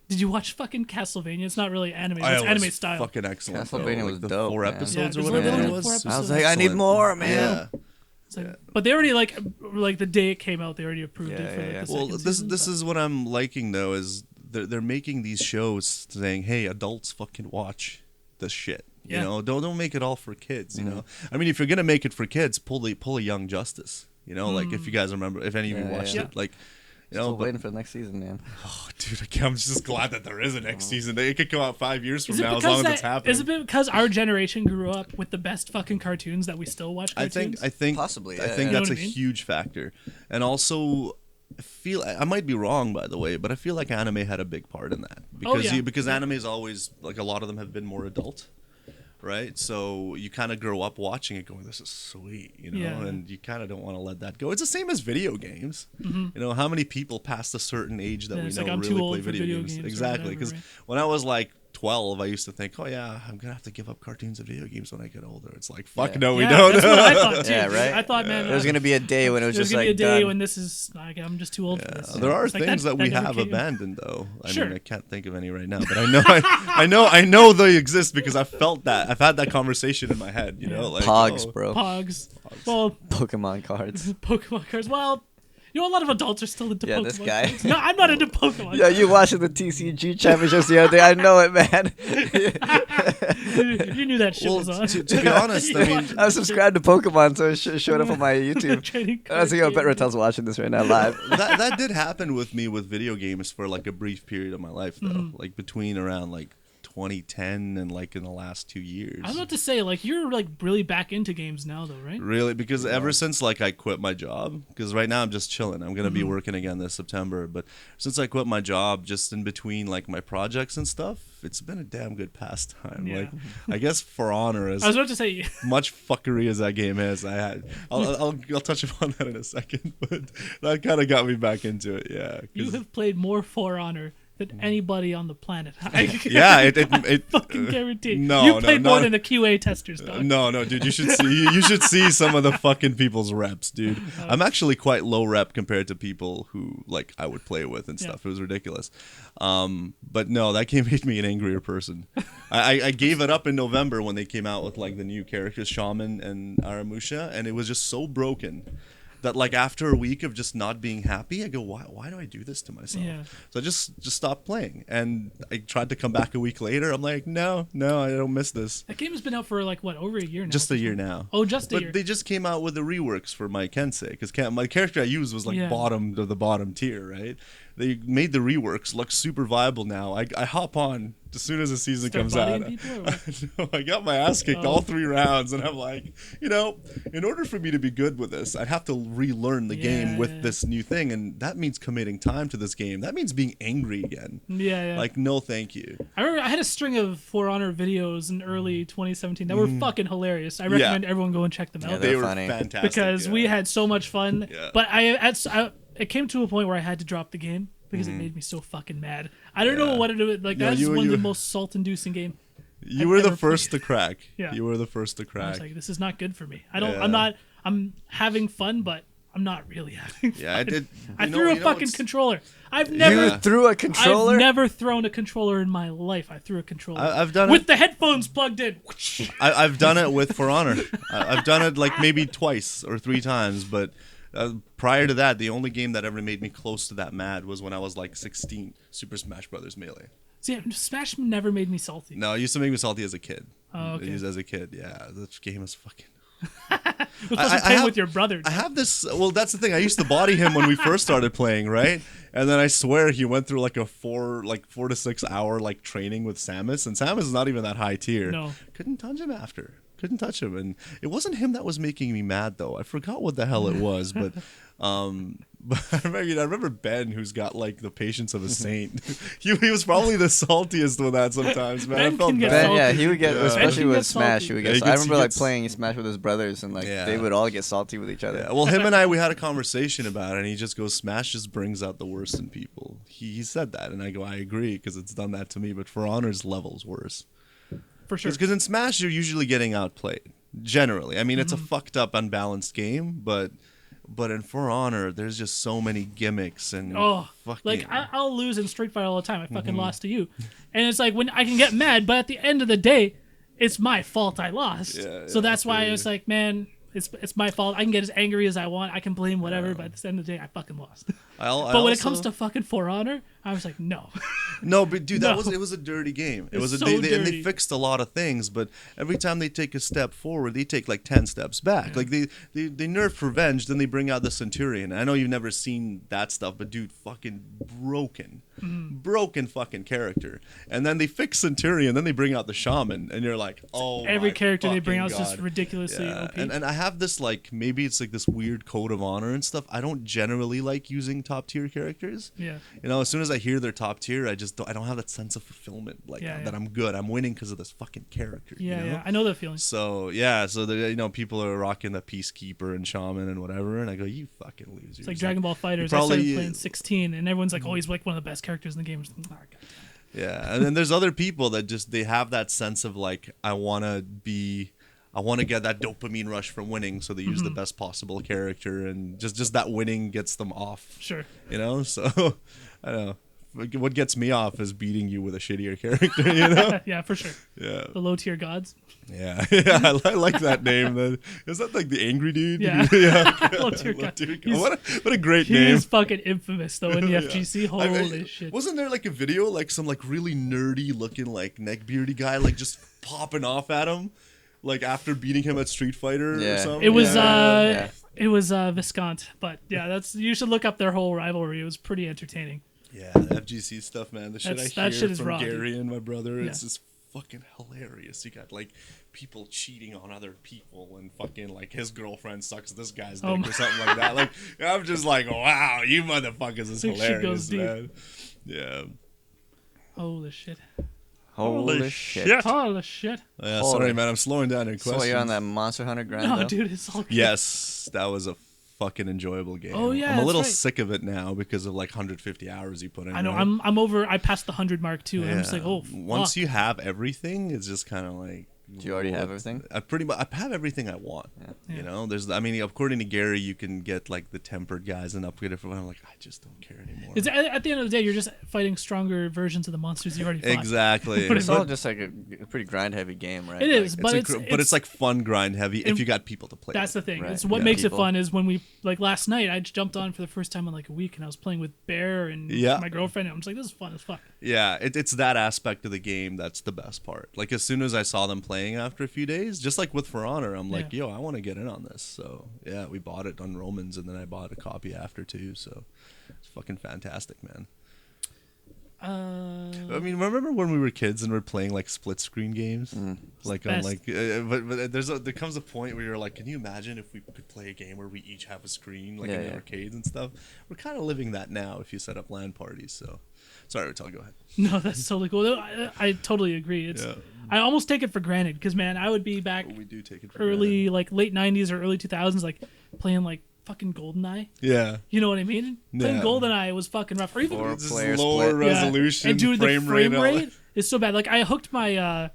Did you watch fucking Castlevania? It's not really anime. Oh, It's it anime was style. Fucking excellent. Castlevania bro. was Like the dope, 4 man. episodes Yeah, or there's whatever literally it 4 was. episodes. I was like, I need more, man. Yeah. It's like- But they already like the day it came out, they already approved it for like, yeah. the Well, second this season, this but- is what I'm liking though, is they're making these shows saying, hey, adults fucking watch this shit. Yeah. You know, don't make it all for kids. You know, I mean, if you're gonna make it for kids, pull a Young Justice. You know, like if you guys remember, if any of you Yeah, watched yeah. it, like. You know, Still but, waiting for the next season, man. oh, dude, I'm just glad that there is a next season. It could come out 5 years from Is it now, as long because as it's happening. is it because our generation grew up with the best fucking cartoons that we still watch I cartoons? think Possibly, I yeah, think yeah. that's You a know what I mean? huge factor, and also I might be wrong, by the way, but I feel like anime had a big part in that because yeah. because anime is always like, a lot of them have been more adult, right? So you kind of grow up watching it, going, "This is sweet," you know, Yeah. and you kind of don't want to let that go. It's the same as video games. You know, how many people past a certain age that Yeah, we it's know like, I'm really too old play for video, video games or Exactly, whatever, because right? when I was like 12, I used to think, oh yeah, I'm gonna have to give up cartoons and video games when I get older. It's like, fuck Yeah. no, we Yeah, don't. That's what I thought too. Yeah, right? I thought, man, There's gonna be a day when it was there's just gonna like be a day done. when this is like I'm just too old for this. There are It's like, things that we never have came. abandoned, though. I Sure. mean, I can't think of any right now, but I know, I know they exist because I felt that. I've had that conversation in my head. You know, like Pogs, oh, bro. Pogs. Well, Pokemon cards. Pokemon cards. Well, you know, a lot of adults are still into Yeah, Pokemon. this guy. cards. No, I'm not into Pokemon. Yeah, you watching the TCG championships the other day? I know it, man. you knew that shit Well, was on. to be honest, I mean, I was subscribed to Pokemon, so it showed up on my YouTube. Trading I was like, I bet cards. Retel's watching this right now live. that did happen with me with video games for like a brief period of my life, though. Mm-hmm. Like between around like 2010 and like in the last 2 years. I was about to say, like, you're like really back into games now, though, right? Really, because ever since like I quit my job, because right now I'm just chilling. I'm gonna be working again this September, but since I quit my job, just in between like my projects and stuff, it's been a damn good pastime. Yeah. Like, I guess For Honor, as I was about to say, much fuckery as that game is, I'll touch upon that in a second, but that kind of got me back into it. Yeah, 'cause- you have played more For Honor than anybody on the planet. yeah, it fucking guarantee. no, you no, played more not- than the QA testers, dog. No, dude, you should see some of the fucking people's reps, dude. I'm actually quite low rep compared to people who like I would play with and Yeah. stuff. It was ridiculous. But no, that game made me an angrier person. I gave it up in November when they came out with like the new characters, Shaman and Aramusha, and it was just so broken that like after a week of just not being happy, I go, why do I do this to myself? Yeah. So I just stopped playing, and I tried to come back a week later. I'm like, no, I don't miss this. That game has been out for like what, over a year now? Just a year now. Oh, just a But year. they just came out with the reworks for my Kensei, because my character I used was like Yeah. bottom of the bottom tier, right? they made the reworks look super viable now. I hop on as soon as the season Start comes out. bodying people, or what? No, I got my ass kicked Oh. all 3 rounds, and I'm like, in order for me to be good with this, I'd have to relearn the game Yeah. with this new thing, and that means committing time to this game. That means being angry again. Yeah. Like, no, thank you. I remember I had a string of For Honor videos in early 2017 that were fucking hilarious. I recommend everyone go and check them Yeah, out. they're They were funny. fantastic because we had so much fun. Yeah. But it came to a point where I had to drop the game because it made me so fucking mad. I don't know Yeah. what it was. Like, No, that's you- one of you- the most salt-inducing game. You I've were the ever first played. to crack. Yeah. You were the first to I crack. was like, this is not good for me. I don't. Yeah. I'm having fun, but I'm not really having fun. Yeah, I did. I threw a fucking it's- controller. I've You never. threw a controller? I've never thrown a controller in my life. I threw a controller. I've done with it. the headphones plugged in. I've done it with For Honor. I've done it like maybe twice or 3 times, but prior to that, the only game that ever made me close to that mad was when I was like 16, Super Smash Brothers Melee. See, Smash never made me salty. No, it used to make me salty as a kid. Oh, okay. It used as a kid, yeah. That game is fucking... It was supposed to play with your brother. I have this. Well, that's the thing. I used to body him when we first started playing, right? And then I swear he went through like a 4 to 6 hour like training with Samus, and Samus is not even that high tier. No. Couldn't touch him after. Couldn't touch him, and it wasn't him that was making me mad though. I forgot what the hell it was, but I remember Ben, who's got like the patience of a saint. he was probably the saltiest with that sometimes, man. Ben I felt can get bad. Ben, yeah, salty. he would get, Yeah. especially Ben can with get Smash, salty. he would Yeah, get. he I gets- remember he like gets- playing Smash with his brothers, and like Yeah. they would all get salty with each other. Yeah, well, him and I, we had a conversation about it, and he just goes, Smash just brings out the worst in people. He said that, and I go, I agree, because it's done that to me, but For Honor's level's worse. For sure. Because in Smash, you're usually getting outplayed, generally. I mean, it's a fucked up, unbalanced game, but in For Honor, there's just so many gimmicks and Oh, fucking... like I'll lose in Street Fighter all the time. I fucking lost to you, and it's like when I can get mad, but at the end of the day, it's my fault I lost. Yeah, So yeah, that's I why feel I was you. like, man, it's my fault. I can get as angry as I want. I can blame whatever, but at the end of the day, I fucking lost. But when it comes to fucking For Honor, I was like, no. No, but dude, No. it was a dirty game. It It's was a so and they dirty. fixed a lot of things, but every time they take a step forward, they take like 10 steps back. Like they nerfed Revenge, then they bring out the Centurion. I know you've never seen that stuff, but dude, fucking broken. Broken fucking character. And then they fix Centurion, then they bring out the Shaman, and you're like, oh Every my character they bring out is fucking just God. ridiculously Yeah, OP. and I have this like maybe it's like this weird code of honor and stuff. I don't generally like using top tier characters. Yeah. You know, as soon as I hear they're top tier, I don't have that sense of fulfillment like Yeah, that yeah. I'm good. I'm winning because of this fucking character. Yeah, you know? yeah, I know that feeling. So people are rocking the Peacekeeper and Shaman and whatever, and I go, you fucking losers. It's like Dragon Ball Fighters. you I started probably- playing 16, and everyone's like, "Oh, he's like one of the best characters in the game." I was like, "Oh, God damn it." Yeah, and then there's other people that they have that sense of like I want to get that dopamine rush from winning, so they use the best possible character, and just that winning gets them off. Sure. You know, so I don't know. What gets me off is beating you with a shittier character. You know. Yeah, for sure. Yeah. The low tier gods. Yeah, I like that name. Is that like the angry dude? Yeah. yeah. Low tier god. He's- What a great He name. is fucking infamous though in the Yeah. FGC. I Holy mean, shit. Wasn't there like a video like some like really nerdy looking like neckbeardy guy like just popping off at him like after beating him at Street Fighter or Yeah. something? It was Yeah. it was Viscount, but yeah, you should look up their whole rivalry. It was pretty entertaining. Yeah, the FGC stuff, man. The shit That's- I that hear shit is from raw, dude. Gary and my brother, it's Yeah. just fucking hilarious. You got like people cheating on other people and fucking like his girlfriend sucks this guy's dick Oh or my- something like that. Like I'm just like, wow, you motherfuckers is This shit hilarious, goes deep. man. Yeah. Holy shit. Holy shit! Holy shit. Yeah, Holy- sorry, man. I'm slowing down your So questions. you're on that Monster Hunter grind, No, though? dude, it's all good. Yes, that was a fucking enjoyable game. Oh, yeah, I'm a that's little right. sick of it now because of like 150 hours you put in. I know. right? I'm over. I passed the 100 mark too. And I'm just like, oh, Once fuck. you have everything, it's just kind of like. Do you already have everything? I have everything I want. Yeah. You know, according to Gary, you can get like the tempered guys and upgrade it for. I'm like, I just don't care anymore. It's, at the end of the day, you're just fighting stronger versions of the monsters you already fought. Exactly. But It's all just like a pretty grind heavy game, right? It Like, is, but it's like fun grind heavy if and you got people to play. That's with. the thing. Right. It's what Yeah. makes People. it fun is when we like last night. I just jumped on for the first time in like a week, and I was playing with Bear and Yeah. my girlfriend. And I'm just like, this is fun as fuck. Yeah, it's that aspect of the game that's the best part. Like as soon as I saw them playing after a few days, just like with For Honor, I'm like, Yeah. yo, I want to get in on this. So yeah, we bought it on Romans, and then I bought a copy after too. So it's fucking fantastic, man. I mean, remember when we were kids and we were playing like split screen games, like on like, but there comes a point where you're like, can you imagine if we could play a game where we each have a screen, like in the arcades and stuff? We're kind of living that now if you set up LAN parties. So, sorry, Retel, go ahead. No, that's totally cool. I totally agree. It's I almost take it for granted because man, I would be back We do take it for early granted. like late '90s or early 2000s, like playing like fucking GoldenEye. Yeah. You know what I mean? Playing Yeah. GoldenEye was fucking rough. Or even Just Player lower split. resolution, and dude, the frame rate. rate is so bad. Like I hooked my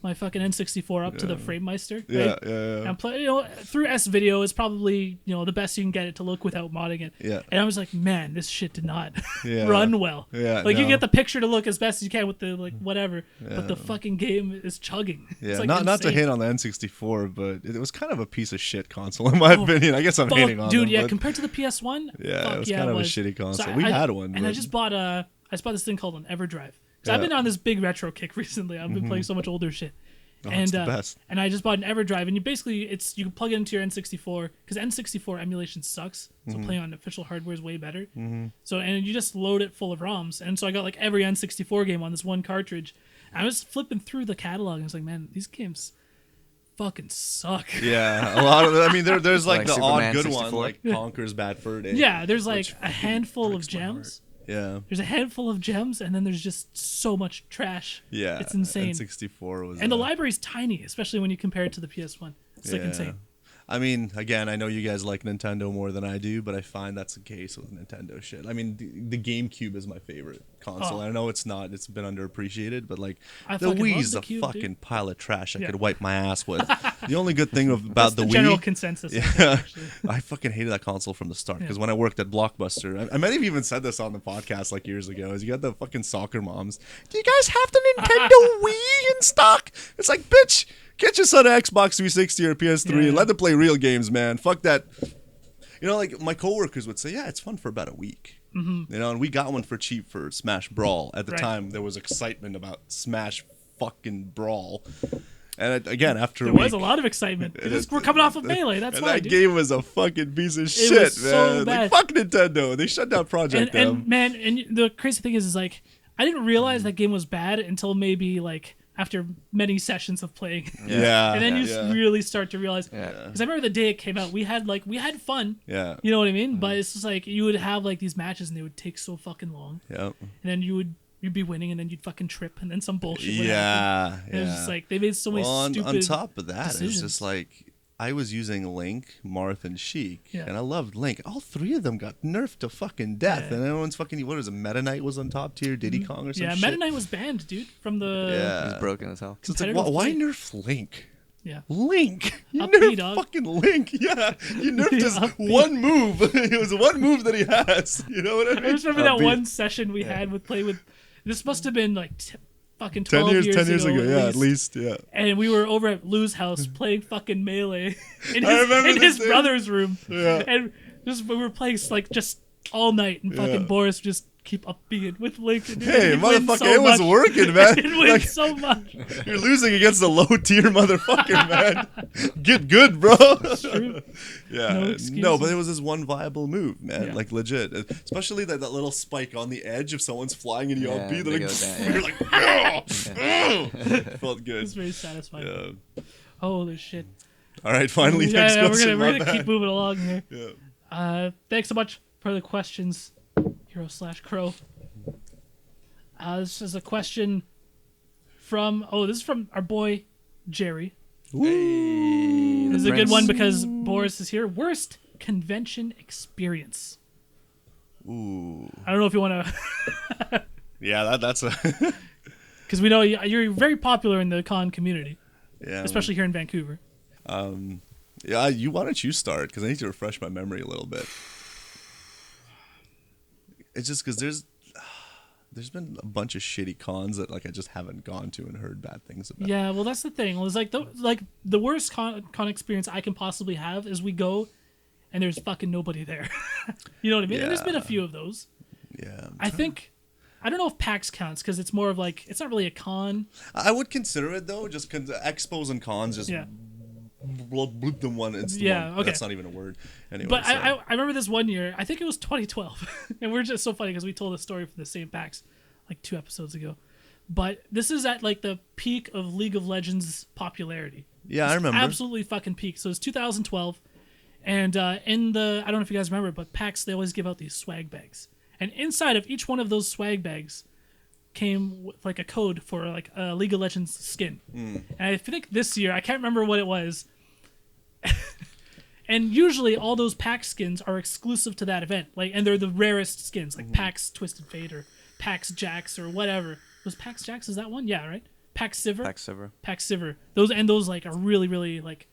my fucking N64 up to the FrameMeister. Yeah, Right? yeah. And play, through S video is probably the best you can get it to look without modding it. Yeah. And I was like, man, this shit did not Yeah. run well. Yeah, like you no. get the picture to look as best as you can with the like whatever, but the fucking game is chugging. Yeah, It's, like, not to insane. hate on the N64, but it was kind of a piece of shit console in my opinion. I guess I'm hating on dude. them, Yeah, but compared to the PS1, yeah, fuck it was yeah, kind of a was. shitty console. So We I had one, and I but- just bought this thing called an EverDrive. Because I've Yeah. been on this big retro kick recently. I've been playing so much older shit. Oh, and it's the best. and I just bought an EverDrive, and you can plug it into your N64 because N64 emulation sucks. So playing on official hardware is way better. So and you just load it full of ROMs, and so I got like every N64 game on this one cartridge. And I was flipping through the catalog, and I was like, man, these games fucking suck. Yeah, a lot of. I mean, there's like Like the Superman odd good 64? one, like Conker's Bad Fur Day. Yeah, there's like Which a handful of breaks my gems. Yeah. There's a handful of gems, and then there's just so much trash. Yeah. It's insane. N64 was. And the library's tiny, especially when you compare it to the PS1. It's like insane. I mean, again, I know you guys like Nintendo more than I do, but I find that's the case with Nintendo shit. I mean, the GameCube is my favorite console. Oh. I know it's not; it's been underappreciated, but like I the fucking love Wii's the a Cube, fucking dude. pile of trash I Yeah. could wipe my ass with. The only good thing about That's the the Wii, general consensus. I think, yeah, actually. I fucking hated that console from the start because Yeah. when I worked at Blockbuster, I might have even said this on the podcast like years ago. Is you got the fucking soccer moms? Do you guys have the Nintendo Wii in stock? It's like, bitch, get your son an Xbox 360 or PS3 Yeah. and let them play real games, man. Fuck that. You know, like my coworkers would say, yeah, it's fun for about a week. Mm-hmm. You know, and we got one for cheap for Smash Brawl. At the Right. time, there was excitement about Smash fucking Brawl. And again, after There a week, was a lot of excitement. We're coming off of Melee. That's and why, that dude. game was a fucking piece of shit, was man. so Like, bad. fuck Nintendo. They shut down Project M. And man, and the crazy thing is like, I didn't realize that game was bad until maybe like after many sessions of playing. Yeah. And then you yeah. really start to realize. Yeah. Because I remember the day it came out, we had fun. Yeah. You know what I mean? But it's just like you would have like these matches and they would take so fucking long, Yep. and then you'd be winning and then you'd fucking trip and then some bullshit. would happen. Yeah. And it was just like they made so many Well, stupid. on top of that, it was decisions. just like I was using Link, Marth, and Sheik, Yeah. and I loved Link. All three of them got nerfed to fucking death, Yeah. and everyone's fucking. What was it? Meta Knight was on top tier. Diddy Kong or some Yeah, shit. Meta Knight was banned, dude, from the. Yeah. He's broken as hell. So it's like, competitive why play. nerf Link? Yeah. Link, you Up B, nerfed dog. fucking Link. Yeah, you nerfed his Up B. one move. It was one move that he has. You know what I mean? I just remember Up that B. one session we had with play with. This must have been like fucking 10 12 years, 10 years ago, at yeah, at least, yeah. And we were over at Lou's house playing fucking Melee in I remember his this day. brother's room. Yeah. And we were playing like just all night, and fucking Yeah. Boris just keep upbeat with Link. And Hey, he'd win motherfucker, so it was much. working, man. He'd win Like, so much. you're losing against a low tier motherfucker, man. Get good, bro. True. Yeah, No no, excuses. but it was this one viable move, man. Yeah. Like legit, especially that little spike on the edge if someone's flying and you Yeah, upbeat, they like, go down, you're like, "Oh, oh." Felt It good. was very satisfying. Yeah. Holy shit. All right, finally, Yeah, next yeah, question. we're my gonna keep bad. moving along here. Yeah. Thanks so much for the questions, Hero/Crow. This is a question from this is from our boy Jerry. Hey, This is a good one because Boris is here. Worst convention experience. Ooh. I don't know if you want to, Yeah, that's a. because we know you're very popular in the con community, Yeah. especially here in Vancouver. Yeah, why don't you start? Because I need to refresh my memory a little bit. It's just because there's been a bunch of shitty cons that like I just haven't gone to and heard bad things about. Yeah, well, that's the thing. It's like the worst con experience I can possibly have is we go, and there's fucking nobody there. You know what I mean? And there's been a Yeah. few of those. Yeah. I think. I don't know if PAX counts because it's more of like it's not really a con. I would consider it though, just because expos and cons just Yeah. bloop them one. It's the Yeah, one. okay. That's not even a word. Anyway, But so. I remember this one year. I think it was 2012, and we're just so funny because we told a story from the same PAX like 2 episodes ago. But this is at like the peak of League of Legends popularity. Yeah, I remember. Absolutely fucking peak. So it's 2012, and in the I don't know if you guys remember, but PAX they always give out these swag bags, and inside of each one of those swag bags came with like a code for like a League of Legends skin. And I think this year I can't remember what it was. And usually all those PAX skins are exclusive to that event, like, and they're the rarest skins, like PAX Twisted Fate or PAX Jax or whatever. Was PAX Jax? Is that one? Yeah, right. PAX Sivir. PAX Sivir. Those like are really really like,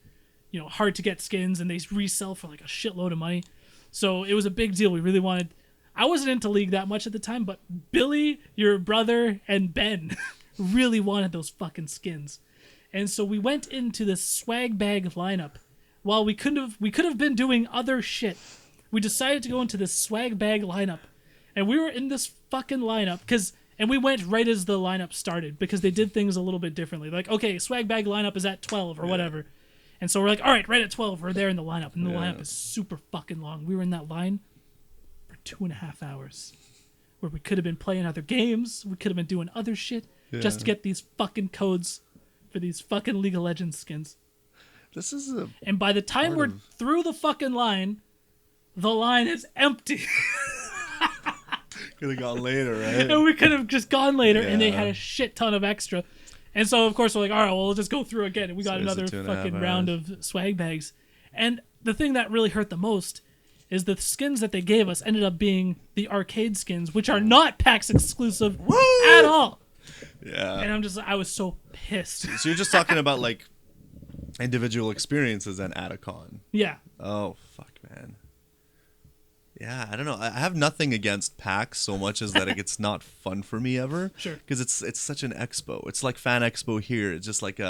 you know, hard to get skins, and they resell for like a shitload of money. So it was a big deal. We really wanted. I wasn't into League that much at the time, but Billy, your brother, and Ben really wanted those fucking skins, and so we went into this swag bag lineup. While we could have been doing other shit, we decided to go into this swag bag lineup, and we were in this fucking lineup and we went right as the lineup started because they did things a little bit differently. Like, okay, swag bag lineup is at 12 or whatever, and so we're like, all right, right at 12, we're there in the lineup, and the lineup is super fucking long. We were in that line for 2.5 hours, where we could have been playing other games, we could have been doing other shit just to get these fucking codes for these fucking League of Legends skins. This is a. And by the time we're through the fucking line, the line is empty. Could have gone later, right? And we could have just gone later, and they Yeah. had a shit ton of extra. And so, of course, we're like, all right, well, we'll just go through again. And we got So it's a another 2.5 fucking round of swag bags. And the thing that really hurt the most is the skins that they gave us ended up being the arcade skins, which are not PAX exclusive at all. Yeah. And I was so pissed. So you're just talking about like individual experiences and at a con. Yeah. Oh fuck, man. Yeah, I don't know. I have nothing against PAX so much as that it's not fun for me ever. Sure. Because it's such an expo. It's like Fan Expo here. It's just like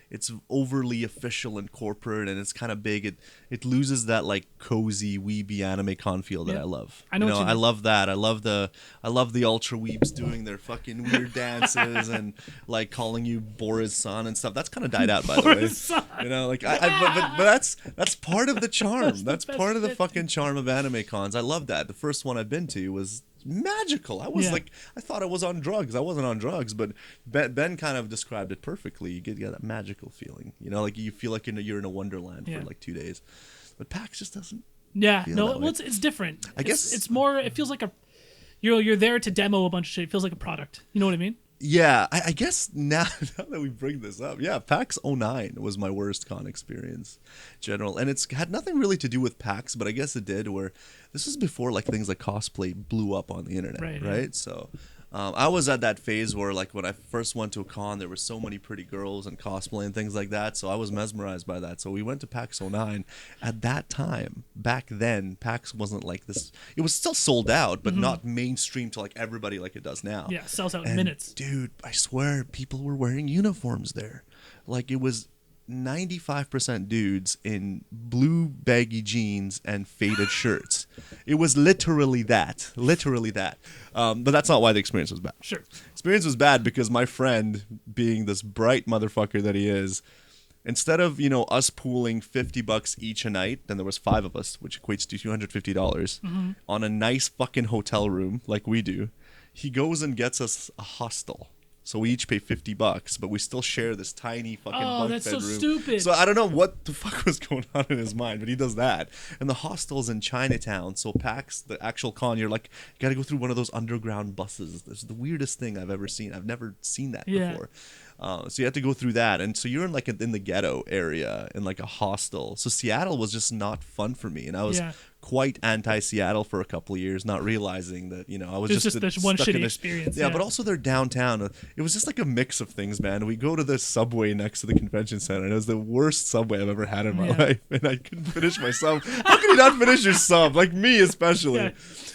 it's overly official and corporate, and it's kind of big. It loses that like cozy weeby anime con feel that Yeah. I love. I know what you I mean. love that. I love the ultra weebs doing their fucking weird dances and like calling you Boriz-san and stuff. That's kind of died out, by the way. Boriz-san. You know, like but that's part of the charm. That's best part of the shit. fucking charm of anime cons. I love that. The first one I've been to was magical. I was like, I thought I was on drugs. I wasn't on drugs, but Ben kind of described it perfectly. You get that magical feeling. You know, like you feel like you're in a wonderland for like 2 days. But PAX just doesn't. Yeah, feel no, that way. it's different. I guess- it's more. It feels like you're there to demo a bunch of shit. It feels like a product. You know what I mean? Yeah, I guess now that we bring this up, yeah, PAX 09 was my worst con experience, general, and it's had nothing really to do with PAX, but I guess it did. Where this was before like things like cosplay blew up on the internet, Right, right? yeah. So. I was at that phase where, like, when I first went to a con, there were so many pretty girls and cosplay and things like that. So I was mesmerized by that. So we went to PAX 09. At that time, back then, PAX wasn't like this. It was still sold out, but not mainstream to like everybody like it does now. Yeah, sells out in And, minutes. dude, I swear, people were wearing uniforms there. Like, it was 95% dudes in blue baggy jeans and faded shirts. It was literally that. But that's not why the experience was bad. Sure. Experience was bad because my friend, being this bright motherfucker that he is, instead of, us pooling $50 each a night, and there was 5 of us, which equates to $250 on a nice fucking hotel room like we do, he goes and gets us a hostel. So we each pay $50, but we still share this tiny fucking bunk that's bed so room. stupid. So I don't know what the fuck was going on in his mind, but he does that. And the hostel's in Chinatown, so PAX, the actual con, you're like, you gotta go through one of those underground buses. This is the weirdest thing I've ever seen. I've never seen that before. So you have to go through that, and so you're in like in the ghetto area in like a hostel. So Seattle was just not fun for me, and I was quite anti-Seattle for a couple of years, not realizing that I was It's just this one stuck in shitty experience. yeah, but also their downtown. It was just like a mix of things, man. We go to the subway next to the convention center, and it was the worst subway I've ever had in my life, and I couldn't finish my sub. How can you not finish your sub? Like me, especially. Yeah.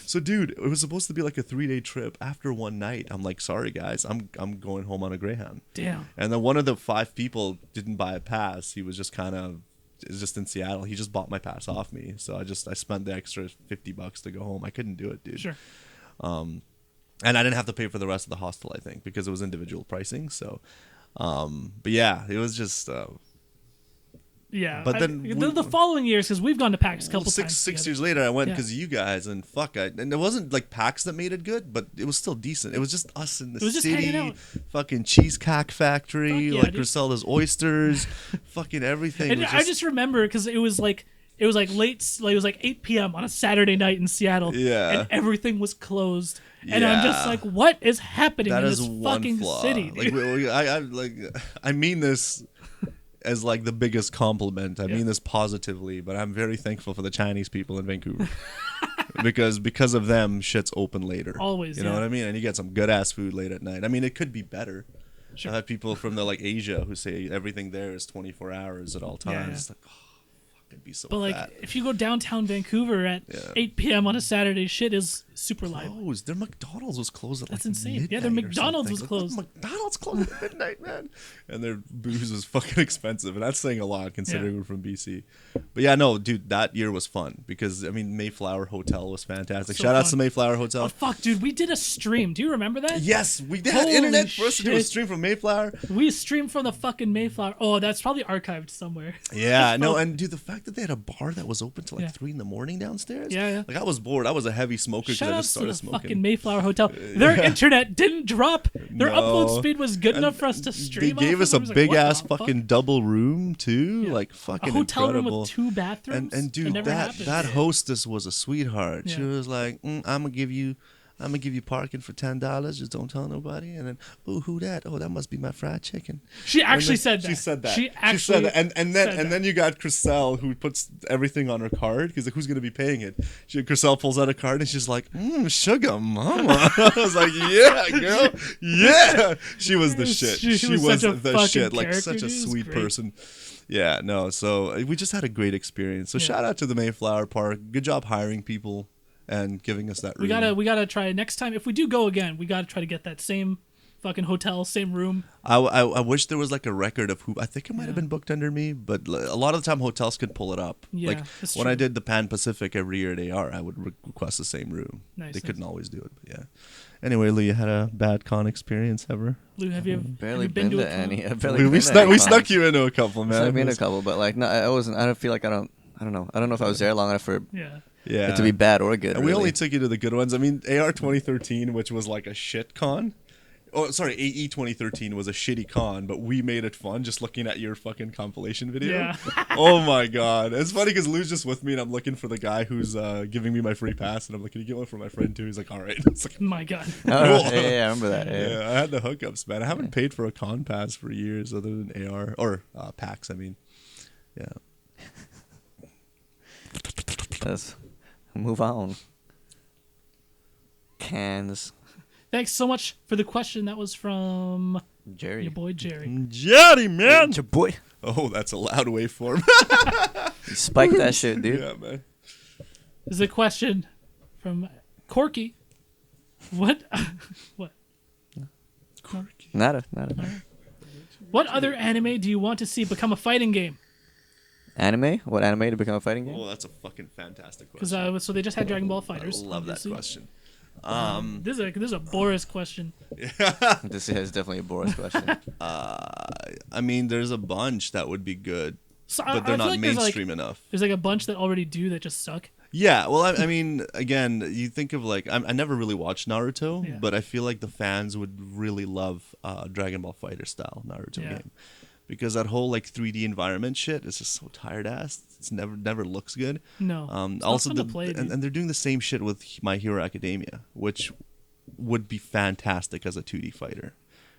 So, dude, it was supposed to be like a 3-day trip. After one night, I'm like, sorry, guys, I'm going home on a Greyhound. Damn. And then one of the 5 people didn't buy a pass. He was just kind of just in Seattle. He just bought my pass off me. So I spent the extra $50 to go home. I couldn't do it, dude. Sure. And I didn't have to pay for the rest of the hostel, I think, because it was individual pricing. So, but yeah, it was just Yeah, But then the following years, because we've gone to PAX a couple times. Six together. years later, I went Yeah. because of you guys, and and it wasn't like PAX that made it good, but it was still decent. It was just us in the It was just hanging city, out. fucking cheesecake factory, Fuck yeah, like dude. Griselda's oysters, fucking everything. And was I just remember because it was like late, like it was like 8 p.m. on a Saturday night in Seattle. Yeah. And everything was closed. And I'm just Yeah. like, what is happening that in is this one fucking flaw. city? Dude? I mean this as like the biggest compliment. I Yeah. mean this positively, but I'm very thankful for the Chinese people in Vancouver. because of them, shit's open later. Always, you know yeah. what I mean? And you get some good ass food late at night. I mean, it could be better. Sure. I've had people from like Asia who say everything there is 24 hours at all times. Yeah, yeah. It's like, oh, fuck, I'd be so But like, fat. if you go downtown Vancouver at 8 p.m. on a Saturday, shit is super live. Closed. Their McDonald's was closed at That's like insane. Yeah, midnight their or McDonald's something. was closed. Like, McDonald's closed at midnight, man. And their booze was fucking expensive, and that's saying a lot considering Yeah. we're from BC. But yeah, no, dude, that year was fun because I mean Mayflower Hotel was fantastic. So Shout outs to fun. Mayflower Hotel. Oh fuck, dude, we did a stream. Do you remember that? Yes, we did. Holy Internet for us to do a shit. stream from Mayflower. We streamed from the fucking Mayflower. Oh, that's probably archived somewhere. Yeah, no, Oh. and dude, the fact that they had a bar that was open till like Yeah. 3 a.m. downstairs. Yeah, yeah. Like I was bored. I was a heavy smoker because Shout I out just to the started fucking smoking. Mayflower Hotel. Their internet didn't drop. Their No. upload speed was good And enough for us to stream. They gave off us of. a I was like, big what ass the fuck? fucking double room too, Yeah. like A fucking hotel incredible. room with 2 bathrooms. And It dude, never that happened. hostess was a sweetheart. She Yeah. was like, I'm gonna give you parking for $10. Just don't tell nobody. And then, oh, who that? Oh, that must be my fried chicken. She actually And said then- that. She said that. She actually said that. And said that. then you got Chriselle who puts everything on her card because like, who's gonna be paying it? Chriselle pulls out a card and she's like, sugar mama. I was like, yeah, girl, yeah. She was the shit. She She was was such a the fucking shit. Like character, such a dude. It was sweet great. person. Yeah, no. So we just had a great experience. So Yeah. shout out to the Mayflower Park. Good job hiring people and giving us that room. We gotta try next time. If we do go again, we gotta try to get that same fucking hotel, same room. I wish there was like a record of who. I think it might have Yeah. been booked under me, but a lot of the time hotels could pull it up. Yeah, like that's when true. I did the Pan Pacific every year at AR, I would request the same room. Nice, They nice. couldn't always do it, but yeah. Anyway, Lee, you had a bad con experience ever? Lou, have you Barely have you been, been to to a con? any. I've barely We been to snuck any snuck cons. you into a couple, man. I've been to a couple, but like, no, I wasn't. I don't feel like I don't know. I don't know if I was there long enough for Yeah. Yeah. it to be bad or good. And we really. only took you to the good ones. I mean, AR 2013, which was like a shit con. Oh, sorry, AE 2013 was a shitty con, but we made it fun just looking at your fucking compilation video. Yeah. Oh my god. It's funny because Lou's just with me and I'm looking for the guy who's giving me my free pass and I'm like, can you get one for my friend too? He's like, all right. It's like, My God. Oh, yeah, I remember that. yeah, Yeah. I had the hookups, man. I haven't paid for a con pass for years other than AR or PAX, I mean. Yeah. Let's move on. Cans, Thanks so much for the question. That was from Jerry. your boy Jerry. Jetty, man. Your boy. Oh, that's a loud waveform. You spiked that shit, dude. Yeah, man. This is a question from Corky. What? What? Nada. What other anime do you want to see become a fighting game? Anime? What anime to become a fighting game? Oh, that's a fucking fantastic Because question. so they just had Dragon Ball I Fighters. love that obviously. question. This is a Boris question. This is definitely a Boris question. I mean, there's a bunch that would be good, So but I they're feel not like mainstream enough. There's like a bunch that already do that just suck. Yeah, well, I mean, again, you think of like I never really watched Naruto, Yeah. but I feel like the fans would really love Dragon Ball Fighter style Naruto Yeah. game, because that whole like 3D environment shit is just so tired ass. It's never looks good. No. It's not Also, fun to play, dude. and they're doing the same shit with My Hero Academia, which would be fantastic as a 2D fighter,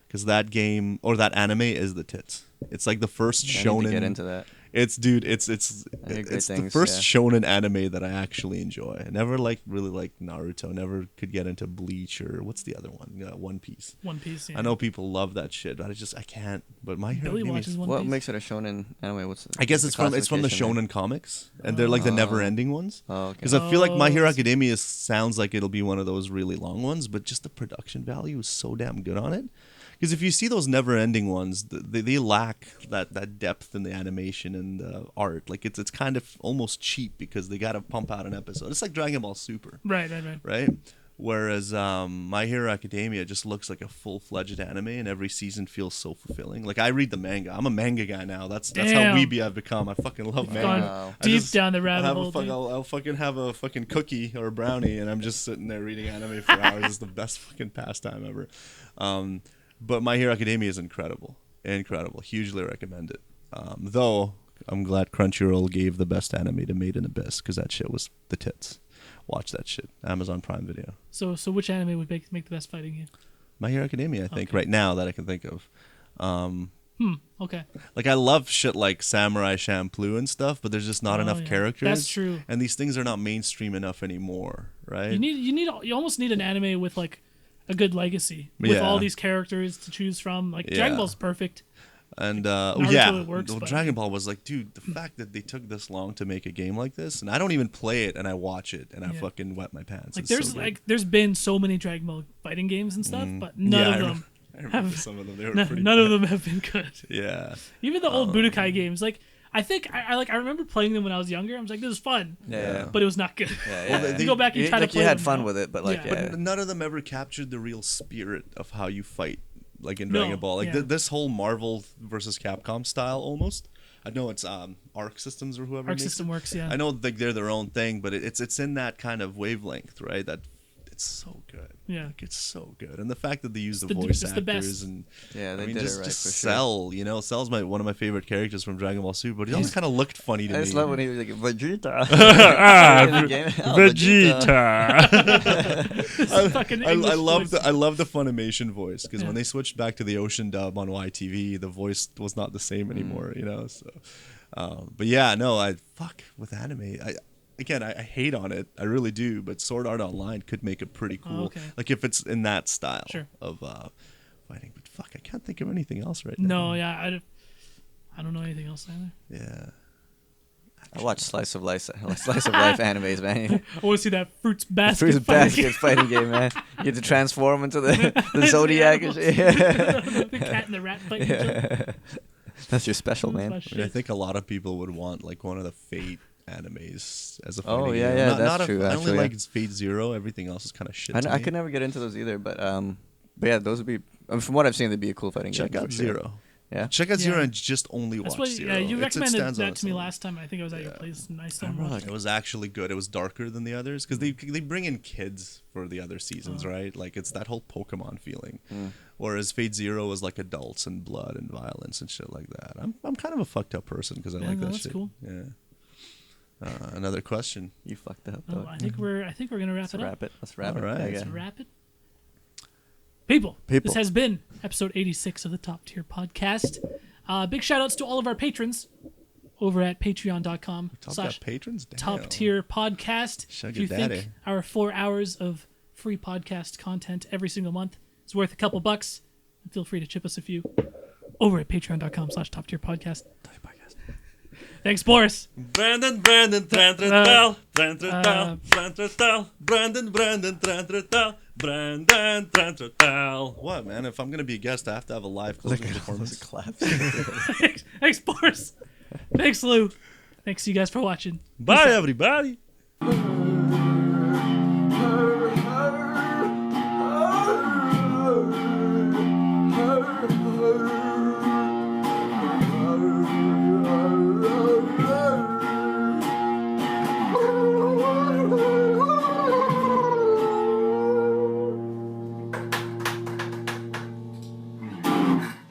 because that game or that anime is the tits. It's like the first I need shonen. to get into that. It's I hear great the things, first yeah. shonen anime that I actually enjoy. I never really liked Naruto. Never could get into Bleach or what's the other one? One Piece. One Piece. Yeah. I know people love that shit, but I can't. But My Hero Billy Academia watches is- One What Piece. makes it a shonen anime? What's I guess the it's from the classification there? shonen comics, and they're like the never-ending ones. Oh, okay. Because I feel like My Hero Oh. Academia sounds like it'll be one of those really long ones, but just the production value is so damn good on it. Because if you see those never-ending ones, they lack that depth in the animation and the art. Like it's kind of almost cheap because they got to pump out an episode. It's like Dragon Ball Super, Right. right? Whereas My Hero Academia just looks like a full-fledged anime, and every season feels so fulfilling. Like I read the manga. I'm a manga guy now. That's how Damn. weeby I've become. I fucking love You've manga. gone deep down the rabbit hole. dude. I'll fucking have a fucking cookie or a brownie, and I'm just sitting there reading anime for hours. It's the best fucking pastime ever. But My Hero Academia is incredible. Hugely recommend it. Though I'm glad Crunchyroll gave the best anime to Made in Abyss, because that shit was the tits. Watch that shit. Amazon Prime Video. So which anime would make the best fighting game? My Hero Academia, I think, Okay. right now that I can think of. Okay. Like I love shit like Samurai Champloo and stuff, but there's just not Oh, enough yeah. characters. That's true. And these things are not mainstream enough anymore, right? You almost need an anime with like a good legacy with Yeah. all these characters to choose from. Like Dragon Yeah. Ball's perfect. And Naruto, it works, well, but- Dragon Ball was like, dude, the fact that they took this long to make a game like this, and I don't even play it, and I watch it, and I Yeah. fucking wet my pants. Like It's so good. there's been so many Dragon Ball fighting games and stuff, but none Yeah, of them I remember some of them. They were pretty none of bad. them have been good. Yeah. Even the old Budokai games, like I think I remember playing them when I was younger. I was like, this is fun, Yeah. but it was not good. Yeah, yeah. You go back and try to like play you had them fun now. with it, but like Yeah. yeah. But none of them ever captured the real spirit of how you fight, like in No, Dragon Ball. Like yeah. this whole Marvel versus Capcom style almost. I know it's Arc Systems or whoever Arc makes System it. works, yeah. I know like they're their own thing, but it's in that kind of wavelength, right? That it's so good. Yeah. Like, it's so good, and the fact that they use the the- voice it's the best. actors and Yeah, they I mean, did just, it right just for sure. Cell, you know, Cell's one of my favorite characters from Dragon Ball Super, but he always kind of looked funny to I me. just love when he was like Vegeta. Ah, In the game. Oh, Vegeta. Fucking I English love voice. I love the Funimation voice because Yeah. when they switched back to the Ocean dub on YTV, the voice was not the same anymore, you know. So, but yeah, no, I fuck with anime. I hate on it, I really do. But Sword Art Online could make it pretty cool, okay. like if it's in that style Sure. of fighting. But fuck, I can't think of anything else right now. No, yeah, I don't know anything else either. Yeah. I watch slice of life animes, man. I want to see that fruits basket. Fruits fighting basket fighting game, man. You get to transform into the Zodiac and shit. the cat and the rat fighting each other. That's your special, That's man. my I shit. mean, I think a lot of people would want like one of the Fate animes as a Oh, fighting yeah, game. yeah, Not, that's not true, I actually, only yeah. like Fate Zero. Everything else is kind of shit. to I me. could never get into those either, but yeah, those would be. From what I've seen, they'd be a cool fighting Check game. out for sure. Zero. Yeah. Check out Zero Yeah. and just only That's watch what. Zero. Yeah, you It recommended stands on that its to me own. last time. I think I was at your place, and I still I remember, watched. It was actually good. It was darker than the others because they bring in kids for the other seasons, right? Like it's that whole Pokemon feeling. Whereas Fate Zero was like adults and blood and violence and shit like that. I'm kind of a fucked up person because I Yeah, like no, that that's shit. cool. Yeah. Another question. You fucked up. Oh, Though. I think we're gonna wrap Let's it up. wrap it. Let's wrap All it. right. Yeah, Let's yeah. wrap it. People, People. this has been episode 86 of the Top Tier Podcast. Big shout outs to all of our patrons over at patreon.com Top slash got patrons. Damn. Top Tier Podcast. Sugar If you daddy. think our 4 hours of free podcast content every single month is worth a couple bucks, feel free to chip us a few over at patreon.com slash Top Tier Podcast. Thanks, Boris. Brandon, Brandon, Brandon, Brandon, What, man? If I'm gonna be a guest, I have to have a live closing performance. Claps. Thanks, Boris. Thanks, Lou. Thanks, you guys, for watching. Bye, everybody.